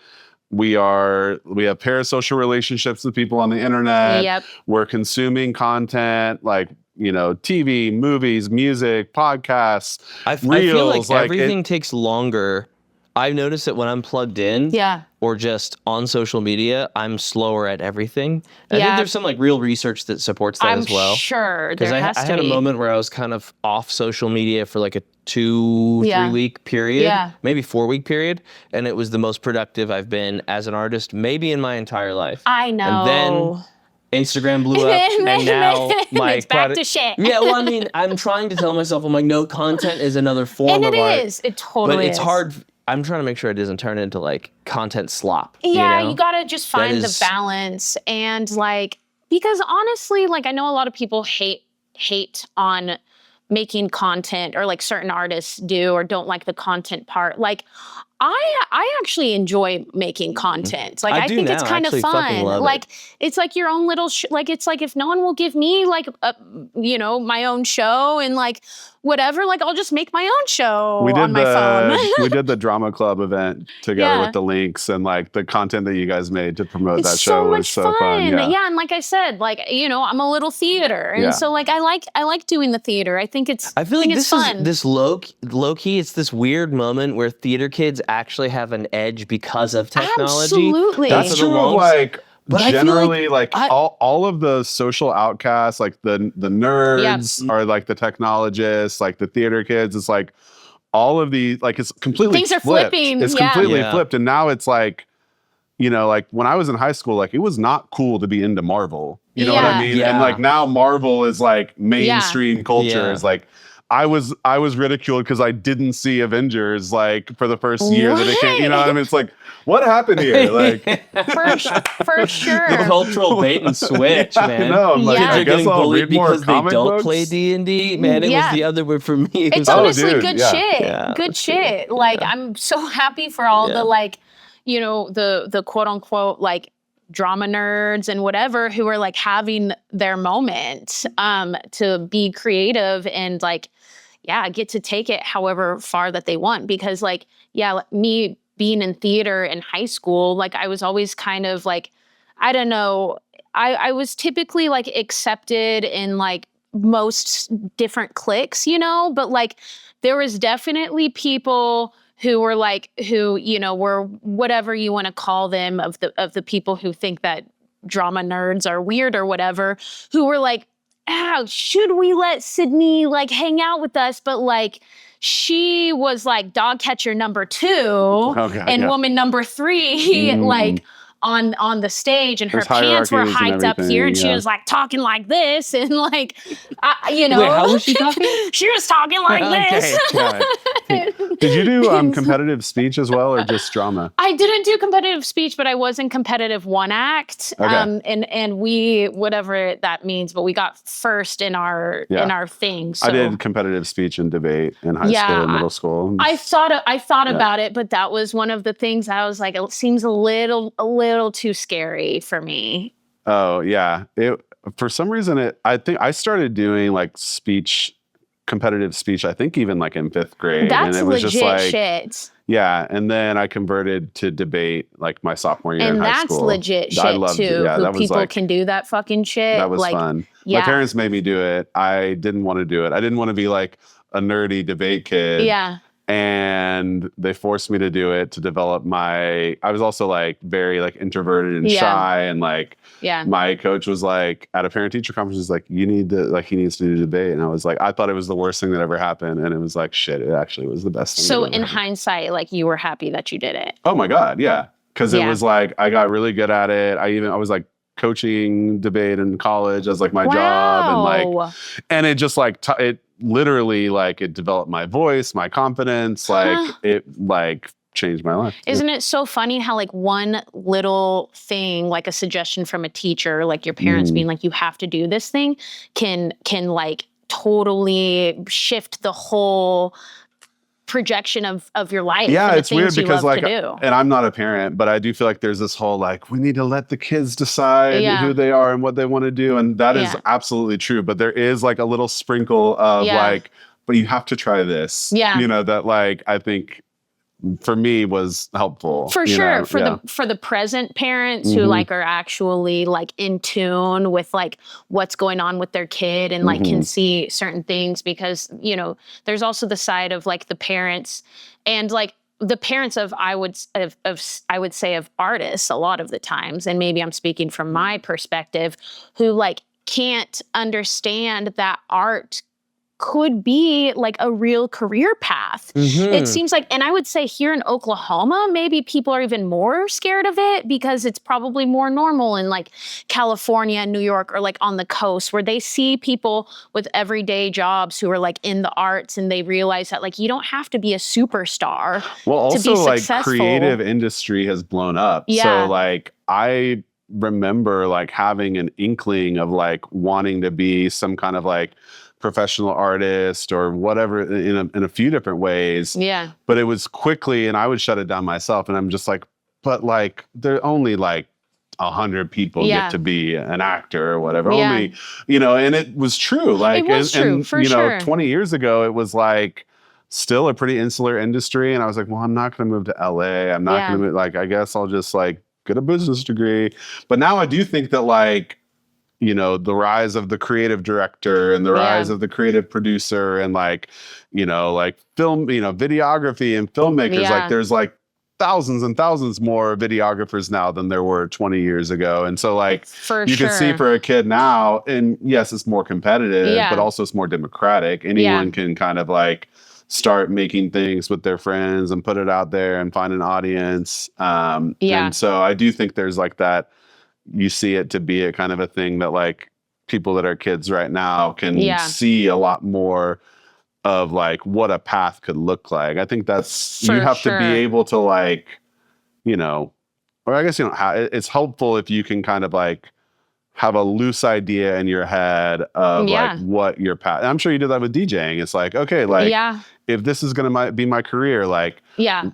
We have parasocial relationships with people on the internet. Yep. We're consuming content like, TV, movies, music, podcasts, reels. I feel like everything takes longer. I've noticed that when I'm plugged in or just on social media, I'm slower at everything. I think there's some like real research that supports that as well. I'm sure there has to be. I had a moment where I was kind of off social media for like a 2-3 week period, maybe 4-week period. And it was the most productive I've been as an artist, maybe in my entire life. I know. And then Instagram blew up, and now it's back to shit. Yeah, well, I mean, I'm trying to tell myself, I'm like, no, content is another form of art. And it is. It totally is. But it's hard. I'm trying to make sure it doesn't turn into like content slop. Yeah, you gotta just find the balance, and like, because honestly, like I know a lot of people hate on making content, or like certain artists do or don't like the content part. Like I actually enjoy making content. Like I think it's kind of fun. Like it's like your own little like it's like if no one will give me like my own show and like whatever, like I'll just make my own show on my phone. We did the drama club event together with the links, and like the content that you guys made to promote that show was so fun. Yeah, and like I said, like I'm a little theater, and so like I like doing the theater. I think it's I feel like this fun. Is this low key. It's this weird moment where theater kids actually have an edge because of technology. Absolutely, that's true. Like. But generally, like all of the social outcasts, like the nerds are like the technologists, like the theater kids. It's like all of the like it's completely things are flipping. It's completely flipped, and now it's like like when I was in high school, like it was not cool to be into Marvel. You know what I mean? Yeah. And like now Marvel is like mainstream culture. Is like I was ridiculed because I didn't see Avengers like for the first year that it came. You know what I mean? It's like, what happened here? Like for sure. The cultural bait and switch, man. I know. I'm like, Kids I are guess getting I'll bullied read more because they comic don't books. play D&D. Man, it was the other way for me. It's honestly dude, good yeah. shit. Yeah, Good shit. Like I'm so happy for all the like, you know, the quote unquote like drama nerds and whatever who are like having their moment to be creative and like, get to take it however far that they want. Because like, me being in theater in high school, like I was always kind of like, I don't know, I was typically like accepted in like most different cliques, you know, but like there was definitely people who were like, who, you know, were whatever you want to call them of the people who think that drama nerds are weird or whatever, who were like, should we let Sydney like hang out with us? But like, she was like dog catcher number 2 and woman number 3, like on the stage, and her pants were hiked up here, and she was like talking like this, and like, you know. Wait, how was she talking? She was talking like this. Did you do competitive speech as well, or just drama? I didn't do competitive speech, but I was in competitive one act, and we, whatever that means, but we got first in our thing. So. I did competitive speech and debate in high school and middle school. I thought about it, but that was one of the things I was like, it seems a little too scary for me. Oh yeah, for some reason I think I started doing like competitive speech. I think even like in 5th grade. That's and it was legit just like, shit. Yeah, and then I converted to debate like my sophomore year in high school. And that's legit shit too. Yeah, people can do that fucking shit. That was like, fun. Yeah. My parents made me do it. I didn't want to do it. I didn't want to be like a nerdy debate kid. Yeah. And they forced me to do it to develop I was also like very like introverted and shy, and like my coach was like at a parent teacher conference, was like, he needs to do debate. And I was like, I thought it was the worst thing that ever happened, and it was like, shit, it actually was the best thing. So in hindsight, like you were happy that you did it. Oh my God, yeah. Because it was like I got really good at it. I was like coaching debate in college as like my job, and it just like it literally like it developed my voice, my confidence, like it like changed my life. Isn't it so funny how like one little thing, like a suggestion from a teacher, like your parents being like, you have to do this thing, can like totally shift the whole projection of your life. Yeah, it's weird because like, and I'm not a parent, but I do feel like there's this whole like, we need to let the kids decide who they are and what they want to do, and that is absolutely true. But there is like a little sprinkle of like, but you have to try this. Yeah, you know, that like I think for me was helpful for sure for the present parents who like are actually like in tune with like what's going on with their kid and like can see certain things, because you know there's also the side of like the parents and like the parents of I would say of artists a lot of the times, and maybe I'm speaking from my perspective, who like can't understand that art could be like a real career path. It seems like, and I would say here in Oklahoma, maybe people are even more scared of it because it's probably more normal in like California and New York, or like on the coast, where they see people with everyday jobs who are like in the arts, and they realize that like you don't have to be a superstar to be like successful. Creative industry has blown up. So like I remember like having an inkling of like wanting to be some kind of like professional artist or whatever in a few different ways. Yeah. But it was quickly, and I would shut it down myself. And I'm just like, but like there only like 100 people get to be an actor or whatever. Only, you know, and it was true. Like, it was true, for you sure. know, 20 years ago, it was like still a pretty insular industry. And I was like, well, I'm not going to move to LA. I'm not going to move. Like, I guess I'll just like get a business degree. But now I do think that like, you know, the rise of the creative director and the rise of the creative producer and like, you know, like film, you know, videography and filmmakers, like there's like thousands and thousands more videographers now than there were 20 years ago. And so like you can see for a kid now, and yes, it's more competitive, but also it's more democratic. Anyone can kind of like start making things with their friends and put it out there and find an audience. And so I do think there's like that, you see it to be a kind of a thing that like people that are kids right now can see a lot more of like what a path could look like. I think that's, you have to be able to like, you know, or I guess, you know, it's helpful if you can kind of like have a loose idea in your head of like what your path. I'm sure you did that with DJing. It's like, okay, like if this is going to be my career, like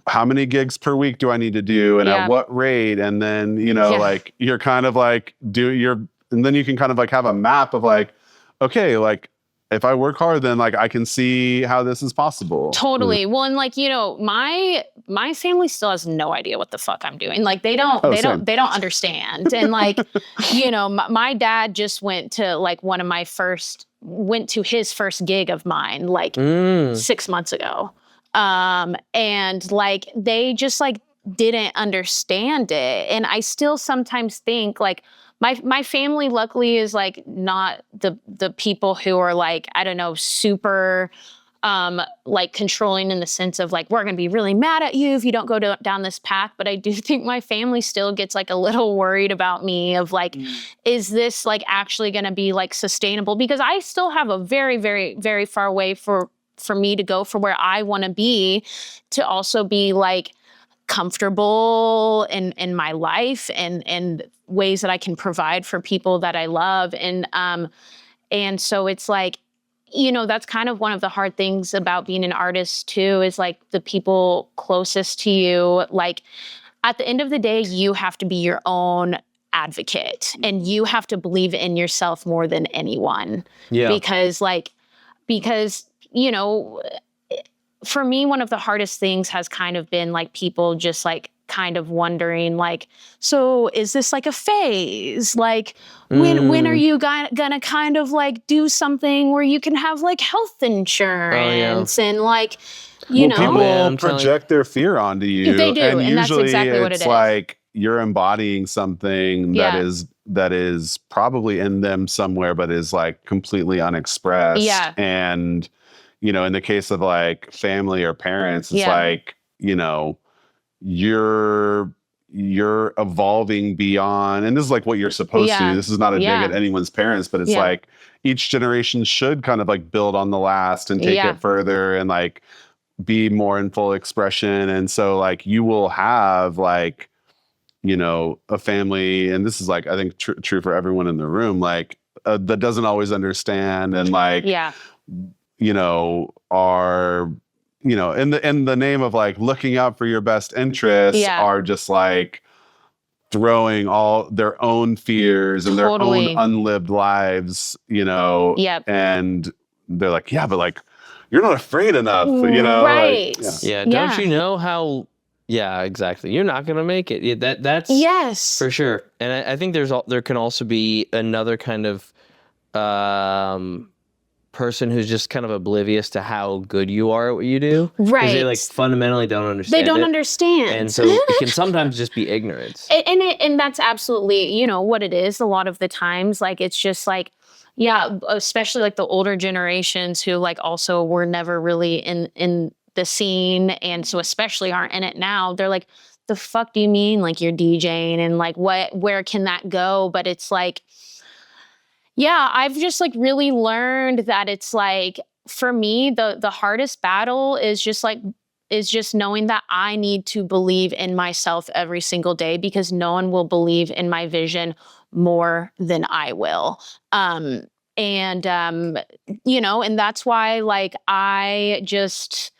how many gigs per week do I need to do and at what rate? And then, you know, like you're kind of like and then you can kind of like have a map of like, okay, like if I work hard, then like I can see how this is possible. Totally. Well, and like, you know, my family still has no idea what the fuck I'm doing. Like they don't understand. And like, you know, my dad just went to like went to his first gig of mine like 6 months ago. And like, they just like didn't understand it. And I still sometimes think like, my family luckily is like not the people who are like, I don't know, super like controlling in the sense of like, we're going to be really mad at you if you don't go down this path. But I do think my family still gets like a little worried about me of like, is this like actually going to be like sustainable? Because I still have a very, very, very far way for me to go for where I want to be, to also be like comfortable in my life and ways that I can provide for people that I love. And so it's like, you know, that's kind of one of the hard things about being an artist too, is like the people closest to you, like at the end of the day, you have to be your own advocate and you have to believe in yourself more than anyone. Yeah. Because, you know, for me, one of the hardest things has kind of been like people just like kind of wondering like, so is this like a phase? Like when are you gonna kind of like do something where you can have like health insurance and like, you know. People project their fear onto you. They do, and usually that's exactly what it is. It's like you're embodying something that is probably in them somewhere, but is like completely unexpressed. Yeah. And you know, in the case of like family or parents, it's like, you know, you're evolving beyond, and this is like what you're supposed to do. This is not a dig at anyone's parents, but it's like each generation should kind of like build on the last and take it further and like be more in full expression. And so like you will have like, you know, a family, and this is like, I think true for everyone in the room, like that doesn't always understand and like, you know, are, you know, in the name of like looking out for your best interests, are just like throwing all their own fears and their own unlived lives, you know, and they're like, yeah, but like, you're not afraid enough, you know? Right. Like, don't you know how, exactly. You're not going to make it. That's for sure. And I think there can also be another kind of, person who's just kind of oblivious to how good you are at what you do. Right. Because they like fundamentally don't understand. They don't understand. And so it can sometimes just be ignorance. And that's absolutely, you know, what it is a lot of the times. Like, it's just like, especially like the older generations who like also were never really in the scene. And so especially aren't in it now. They're like, the fuck do you mean? Like you're DJing and like where can that go? But it's like, I've just like really learned that it's like, for me, the hardest battle is just knowing that I need to believe in myself every single day, because no one will believe in my vision more than I will. You know, and that's why like I just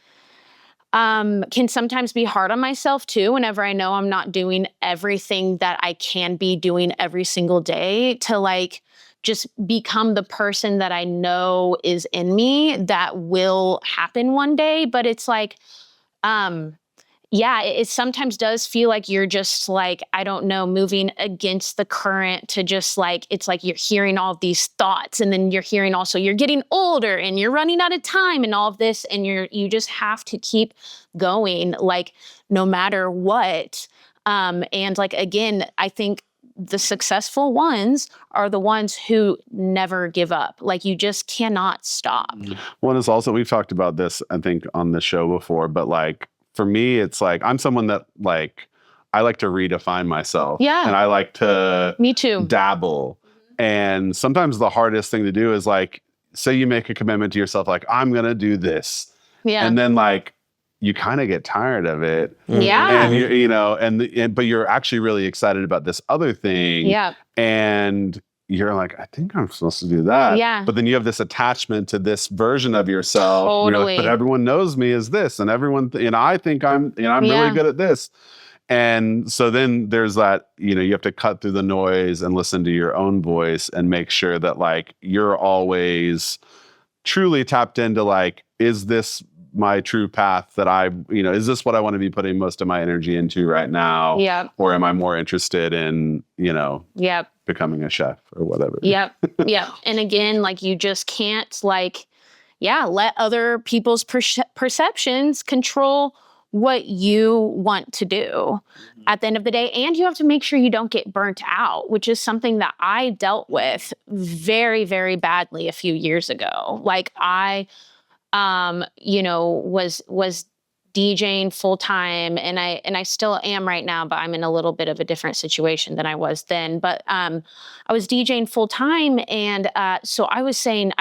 can sometimes be hard on myself too, whenever I know I'm not doing everything that I can be doing every single day to like just become the person that I know is in me that will happen one day. But it's like, it sometimes does feel like you're just like, I don't know, moving against the current to just like, it's like you're hearing all of these thoughts, and then you're hearing also you're getting older and you're running out of time and all of this, and you just have to keep going, like no matter what. And like, again, I think the successful ones are the ones who never give up. Like you just cannot stop. One is also, we've talked about this, I think, on the show before, but like for me, it's like, I'm someone that like, I like to redefine myself. Yeah. And I like to Me too. dabble. And sometimes the hardest thing to do is like say you make a commitment to yourself, like, I'm going to do this. Yeah. And then like, you kind of get tired of it. Yeah. And you know, but you're actually really excited about this other thing. Yeah. And you're like, I think I'm supposed to do that. Yeah. But then you have this attachment to this version of yourself. Totally. You're like, but everyone knows me as this, and everyone, and I think I'm really good at this. And so then there's that, you know, you have to cut through the noise and listen to your own voice and make sure that like you're always truly tapped into like, is this my true path that is this what I want to be putting most of my energy into right now? Yep. Or am I more interested in, yep. becoming a chef or whatever? Yep. Yep. And again, like you just can't let other people's perceptions control what you want to do at the end of the day. And you have to make sure you don't get burnt out, which is something that I dealt with very, very badly a few years ago. Like I, was DJing full time, and I still am right now, but I'm in a little bit of a different situation than I was then. But I was DJing full time, and so I was saying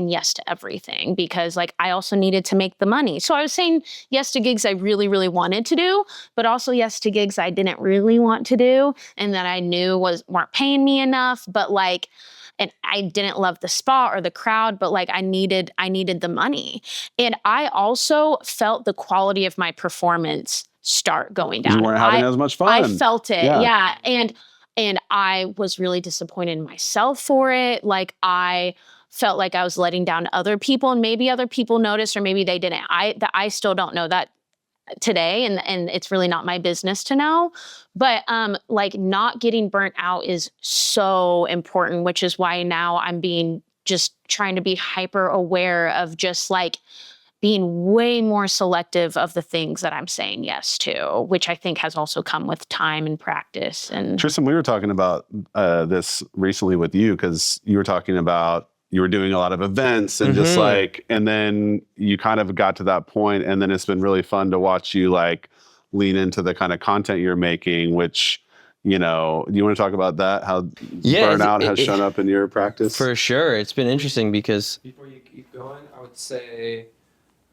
yes to everything because like I also needed to make the money. So I was saying yes to gigs I really, really wanted to do, but also yes to gigs I didn't really want to do, and that I knew weren't paying me enough. But like, and I didn't love the spot or the crowd, but like I needed the money. And I also felt the quality of my performance start going down. You weren't having as much fun. I felt it. Yeah. And I was really disappointed in myself for it. Like I felt like I was letting down other people, and maybe other people noticed, or maybe they didn't. I still don't know that today, and it's really not my business to know. But like not getting burnt out is so important, which is why now I'm just trying to be hyper aware of just like being way more selective of the things that I'm saying yes to, which I think has also come with time and practice. And Trueson, we were talking about this recently with you, because you were talking about you were doing a lot of events and just like, and then you kind of got to that point, and then it's been really fun to watch you like lean into the kind of content you're making, which, you want to talk about that? How burnout has shown up in your practice? For sure. It's been interesting because... Before you keep going, I would say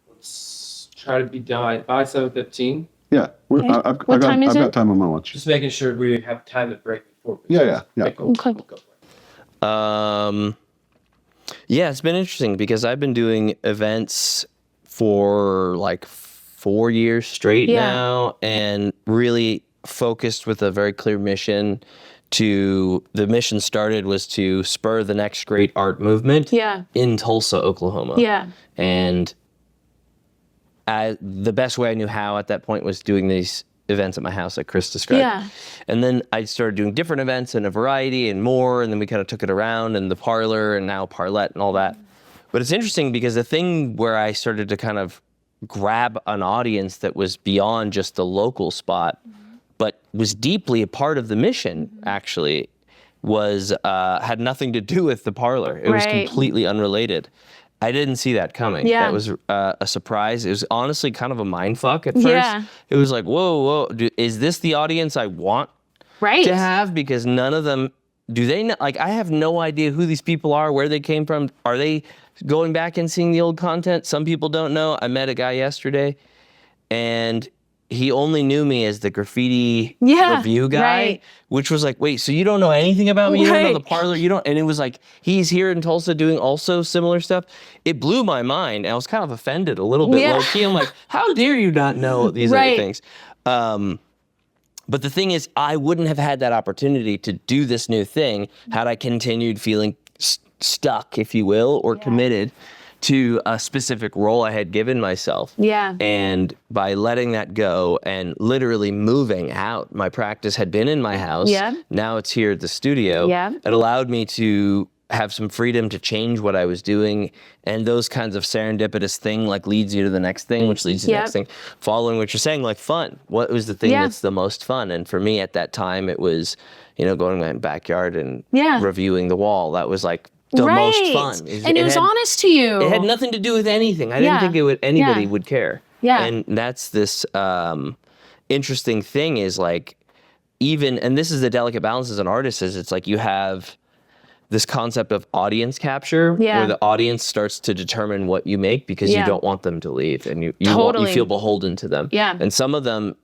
let's try to be done by 7:15. Yeah. Okay. I've got time on my watch. Just making sure we have time to break before. Yeah. Okay. Yeah, it's been interesting because I've been doing events for like 4 years straight now, and really focused with a very clear mission. The mission started was to spur the next great art movement in Tulsa, Oklahoma. Yeah. And the best way I knew how at that point was doing these events at my house, like Chris described. Yeah. And then I started doing different events and a variety and more, and then we kind of took it around, and the parlor and now Parlette and all that. But it's interesting because the thing where I started to kind of grab an audience that was beyond just the local spot, but was deeply a part of the mission, actually, was had nothing to do with the parlor. It was completely unrelated. I didn't see that coming. Yeah. That was a surprise. It was honestly kind of a mind fuck at first. Yeah. It was like, whoa, is this the audience I want to have? Because none of them, do they know? Like, I have no idea who these people are, where they came from. Are they going back and seeing the old content? Some people don't know. I met a guy yesterday, and he only knew me as the graffiti review guy, which was like, wait, so you don't know anything about me? You don't know the parlor? You don't? And it was like, he's here in Tulsa doing also similar stuff. It blew my mind. I was kind of offended a little bit low key. I'm like, how dare you not know these other things? But the thing is, I wouldn't have had that opportunity to do this new thing had I continued feeling stuck, if you will, or committed to a specific role I had given myself. Yeah. And by letting that go and literally moving out, my practice had been in my house. Yeah. Now it's here at the studio. Yeah. It allowed me to have some freedom to change what I was doing, and those kinds of serendipitous thing like leads you to the next thing, which leads to the next thing. Following what you're saying, like fun. What was the thing that's the most fun? And for me at that time, it was, going to my backyard and reviewing the wall. That was like the most fun. And it was honest to you. It had nothing to do with anything. I didn't think anybody would care. Yeah. And that's this interesting thing is like, and this is the delicate balance as an artist, is it's like you have this concept of audience capture, where the audience starts to determine what you make because you don't want them to leave, and you feel beholden to them. Yeah. And some of them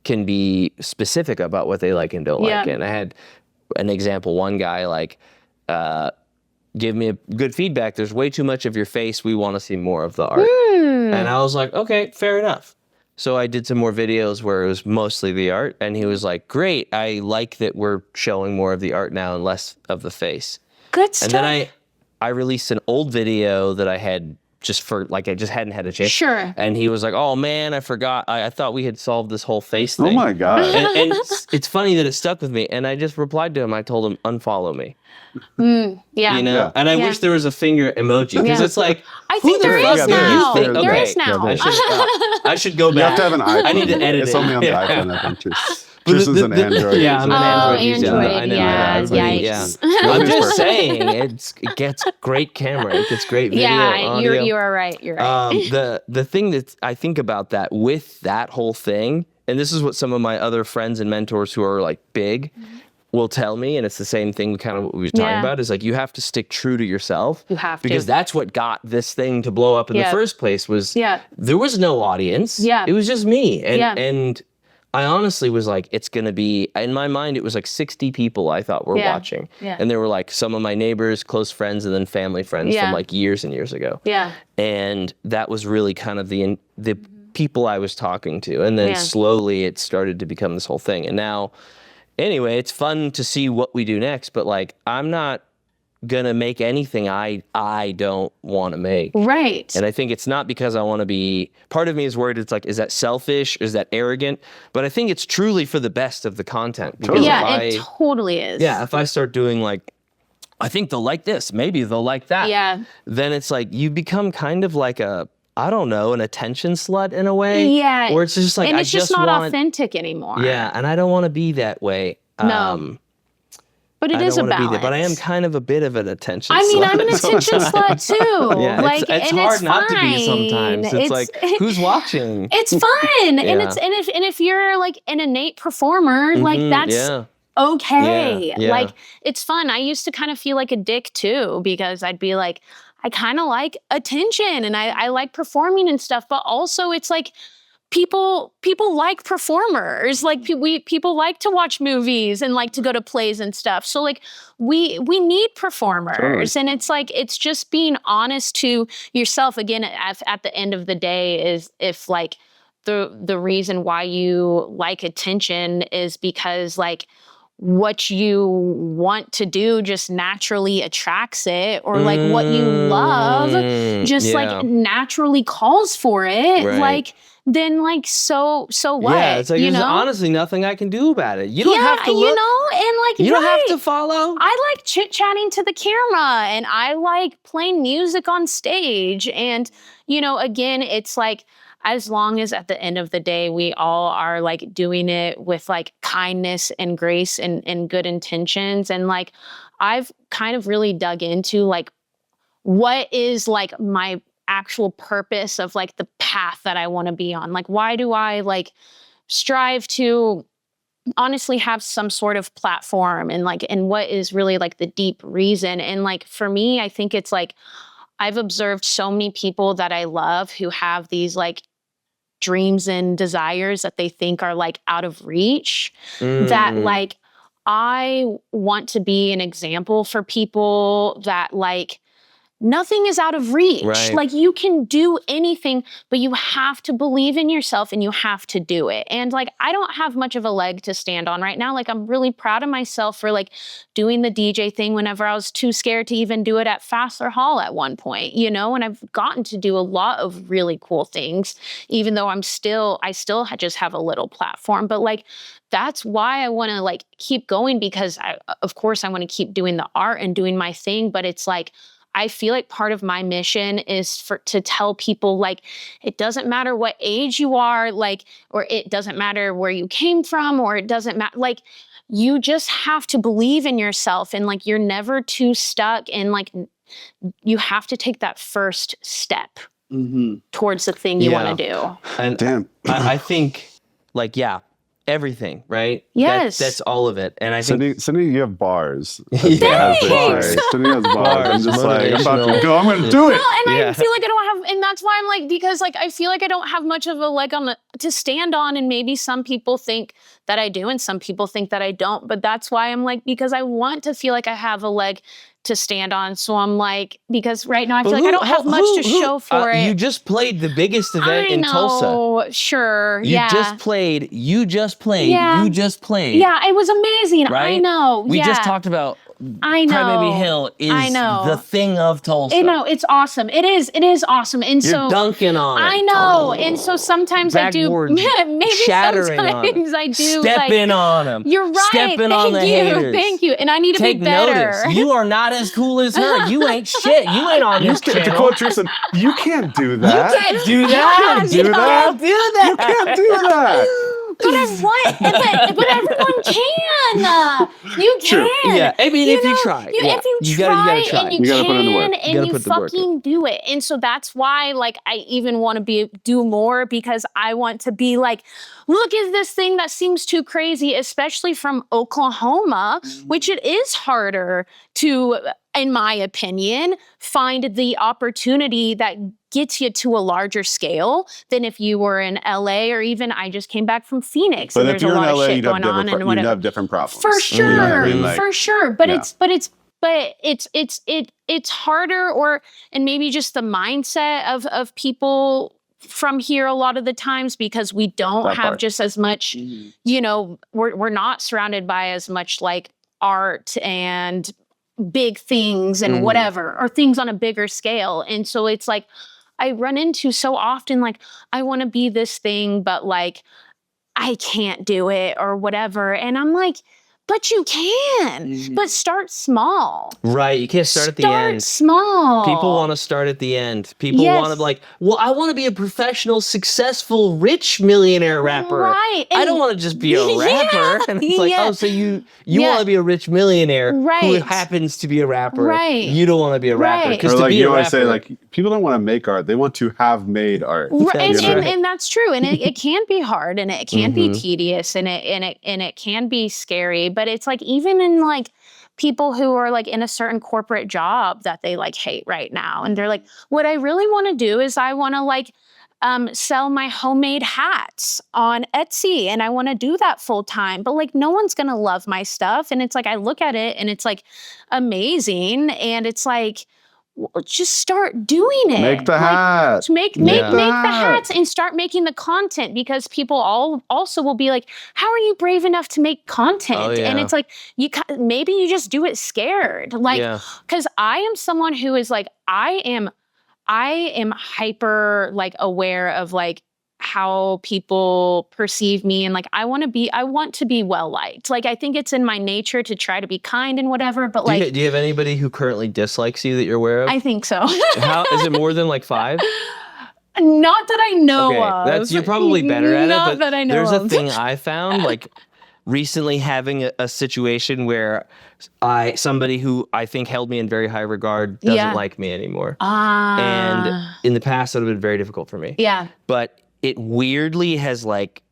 can be specific about what they like and don't like. And I had an example, one guy like, give me a good feedback. There's way too much of your face. We want to see more of the art. And I was like, okay, fair enough. So I did some more videos where it was mostly the art, and he was like, great, I like that we're showing more of the art now and less of the face. Good stuff. And then I released an old video that I had just for, like, I just hadn't had a chance. Sure. And he was like, oh man, I forgot. I thought we had solved this whole face thing. Oh my God. And it's funny that it stuck with me. And I just replied to him. I told him, unfollow me. Yeah. You know? And I wish there was a finger emoji, because it's like, I think there is now. There Okay. is now. I should go back. You have to have an iPhone. I need to edit it's it. only on the iPhone, I think, too. Trueson's an Android. Yeah, I'm an Android user. Android. I know. Yeah, Yikes. yikes. I'm just saying, it gets great camera. It gets great video, audio. You are right. You're right. The thing that I think about that with that whole thing, and this is what some of my other friends and mentors who are like big will tell me, and it's the same thing kind of what we were talking about, is like you have to stick true to yourself. You have to. Because that's what got this thing to blow up in the first place was there was no audience. It was just me. And I honestly was like, it's going to be, in my mind, it was like 60 people I thought were watching. And they were like some of my neighbors, close friends, and then family friends from like years and years ago. And that was really kind of the people I was talking to. And then slowly it started to become this whole thing. And now, anyway, it's fun to see what we do next, but like, I'm not gonna make anything I don't want to make. Right. And I think it's not because I want to be, part of me is worried, it's like, is that selfish? Is that arrogant? But I think it's truly for the best of the content. Totally. It totally is. Yeah, if I start doing like, I think they'll like this, maybe they'll like that. Then it's like, you become kind of like a, I don't know, an attention slut in a way. Yeah. Or it's just like, and it's I just not authentic anymore. Yeah, and I don't want to be that way. No. But it is a balance. But I am kind of a bit of an attention slut. I mean, I'm an attention slut too. Yeah, like, it's and hard it's not fine. to be sometimes. It's like, who's watching? It's fun. And if you're like an innate performer, like that's okay. Like, it's fun. I used to kind of feel like a dick too, because I'd be like, I kind of like attention and I like performing and stuff, but also it's like, people like performers, like people like to watch movies and like to go to plays and stuff. So like we need performers, and it's like, it's just being honest to yourself. Again, at the end of the day, is if like the reason why you like attention is because like what you want to do just naturally attracts it, or like what you love just like naturally calls for it. Like, then like, so what? Yeah, it's like, there's honestly nothing I can do about it. You don't have to look. You know, and like, you don't have to follow. I like chit-chatting to the camera, and I like playing music on stage. And, you know, again, it's like, as long as at the end of the day, we all are like doing it with like kindness and grace and good intentions. And like, I've kind of really dug into like, what is like my actual purpose of like the path that I want to be on? Like, why do I like strive to honestly have some sort of platform, and like, and what is really like the deep reason? And like, for me, I think it's like, I've observed so many people that I love who have these like dreams and desires that they think are like out of reach, that like, I want to be an example for people that like, nothing is out of reach. Like, you can do anything, but you have to believe in yourself and you have to do it. And like, I don't have much of a leg to stand on right now. Like, I'm really proud of myself for like doing the DJ thing whenever I was too scared to even do it at Fassler Hall at one point, you know, and I've gotten to do a lot of really cool things, even though I still just have a little platform. But like, that's why I want to like keep going, because of course I want to keep doing the art and doing my thing, but it's like, I feel like part of my mission is to tell people, like, it doesn't matter what age you are, like, or it doesn't matter where you came from, or it doesn't matter, like, you just have to believe in yourself, and like, you're never too stuck, and like, you have to take that first step towards the thing you want to do. And I think, like, everything, right? Yes. That's all of it. And I think Sydney, you have bars. Thanks. Sydney has bars. I'm just like, I'm about to go. I'm going to do it. Well, and I feel like I don't have, and that's why I'm like, because like I feel like I don't have much of a leg to stand on, and maybe some people think that I do, and some people think that I don't. But that's why I'm like, because I want to feel like I have a leg to stand on. So I'm like, because right now I feel like I don't have much to show for it. You just played the biggest event in Tulsa. Oh, sure. You just played. Yeah. Yeah, it was amazing. Right? I know. We just talked about Crybaby Hill is the thing of Tulsa. It's awesome. It is awesome. And You're dunking on it. I know. And so sometimes Backboards, I do. Maybe shattering sometimes I do. Stepping on them. You're right. Stepping on the haters. Thank you. And I need to Take be better. Notice. You are not as cool as her. You ain't shit. You ain't on this channel. To quote Trueson, you can't do that. You can't do that. You can't do that. But everyone can. You can. Yeah, I mean, if you try. If you gotta try. And you gotta put in the work. And you fucking do it. And so that's why, like, I even want to do more, because I want to be like, look at this thing that seems too crazy, especially from Oklahoma, which it is harder to, in my opinion, find the opportunity that gets you to a larger scale than if you were in LA, or even I just came back from Phoenix. But and if there's you're a lot in LA, of shit you'd going on and whatever. you'd have different problems. For sure, you know what I mean? Like, for sure. But it's harder, and maybe just the mindset of people from here a lot of the times, because we don't have just as much, you know, we're not surrounded by as much like art and big things and whatever, or things on a bigger scale. And so it's like, I run into so often, like, I want to be this thing, but like, I can't do it or whatever. And I'm like, but you can, but start small. Right, you can't start at the end. Start small. People want to start at the end. People want to like, well, I want to be a professional, successful, rich millionaire rapper. Right. I don't want to just be a rapper. And it's like, oh, so you want to be a rich millionaire who happens to be a rapper. Right. You don't want to be a rapper. Because like, you always say, like, people don't want to make art. They want to have made art. Right. And that's true. And it can be hard, and it can be tedious, and it can be scary. But it's like, even in like people who are like in a certain corporate job that they like hate right now, and they're like, what I really want to do is I want to like sell my homemade hats on Etsy, and I want to do that full time. But like, no one's gonna love my stuff. And it's like, I look at it and it's like amazing, and it's like, well, just start doing it. Make the hats. Make the hats and start making the content, because people also will be like, how are you brave enough to make content? Oh, yeah. And it's like, maybe you just do it scared. Like, because I am someone who is like, I am hyper like aware of like how people perceive me, and like I want to be well liked. Like, I think it's in my nature to try to be kind and whatever, but like, do you have anybody who currently dislikes you that you're aware of? I think so. How is it more than like 5? Not that I know of. You're probably better at Not it, but that I know there's of. a thing I found, like recently having a situation where somebody who I think held me in very high regard doesn't like me anymore. And in the past, it would have been very difficult for me. Yeah. But it weirdly has like,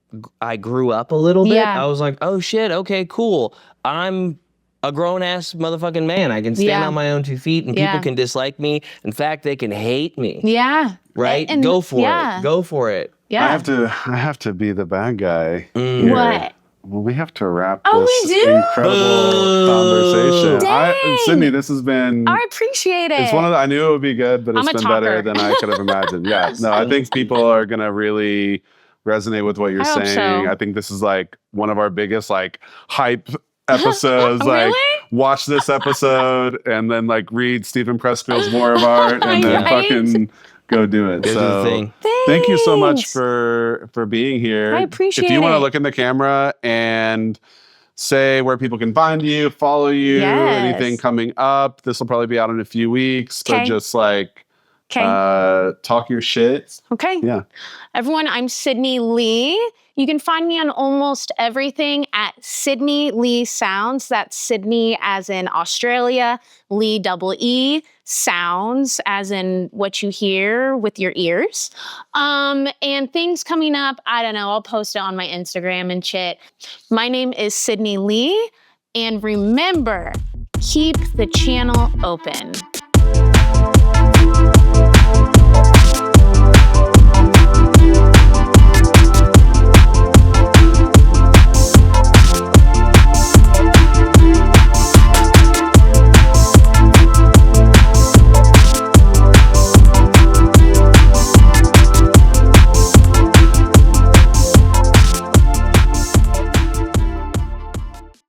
I grew up a little bit. I was like, oh shit, okay, cool. I'm a grown-ass motherfucking man. I can stand on my own 2 feet, and people can dislike me. In fact, they can hate me. Yeah. Right? And go for it. Go for it. Yeah. I have to be the bad guy. What? Well, we have to wrap we this do? incredible conversation. Dang. Sydney, this has been... I appreciate it. It's one of the... I knew it would be good, but it's been better than I could have imagined. Yeah. No, I think people are going to really resonate with what you're saying. So. I think this is like one of our biggest like hype episodes. Like, watch this episode and then like read Stephen Pressfield's More of Art and then fucking... go do it. So thank you so much for being here. I appreciate it. If you want to look in the camera and say where people can find you, follow you, anything coming up, this will probably be out in a few weeks. So just like Okay. Talk your shit. Okay. Yeah. Everyone, I'm Sydney Lee. You can find me on almost everything at Sydney Lee Sounds. That's Sydney as in Australia, Lee double E, sounds as in what you hear with your ears. And things coming up, I don't know, I'll post it on my Instagram and shit. My name is Sydney Lee. And remember, keep the channel open.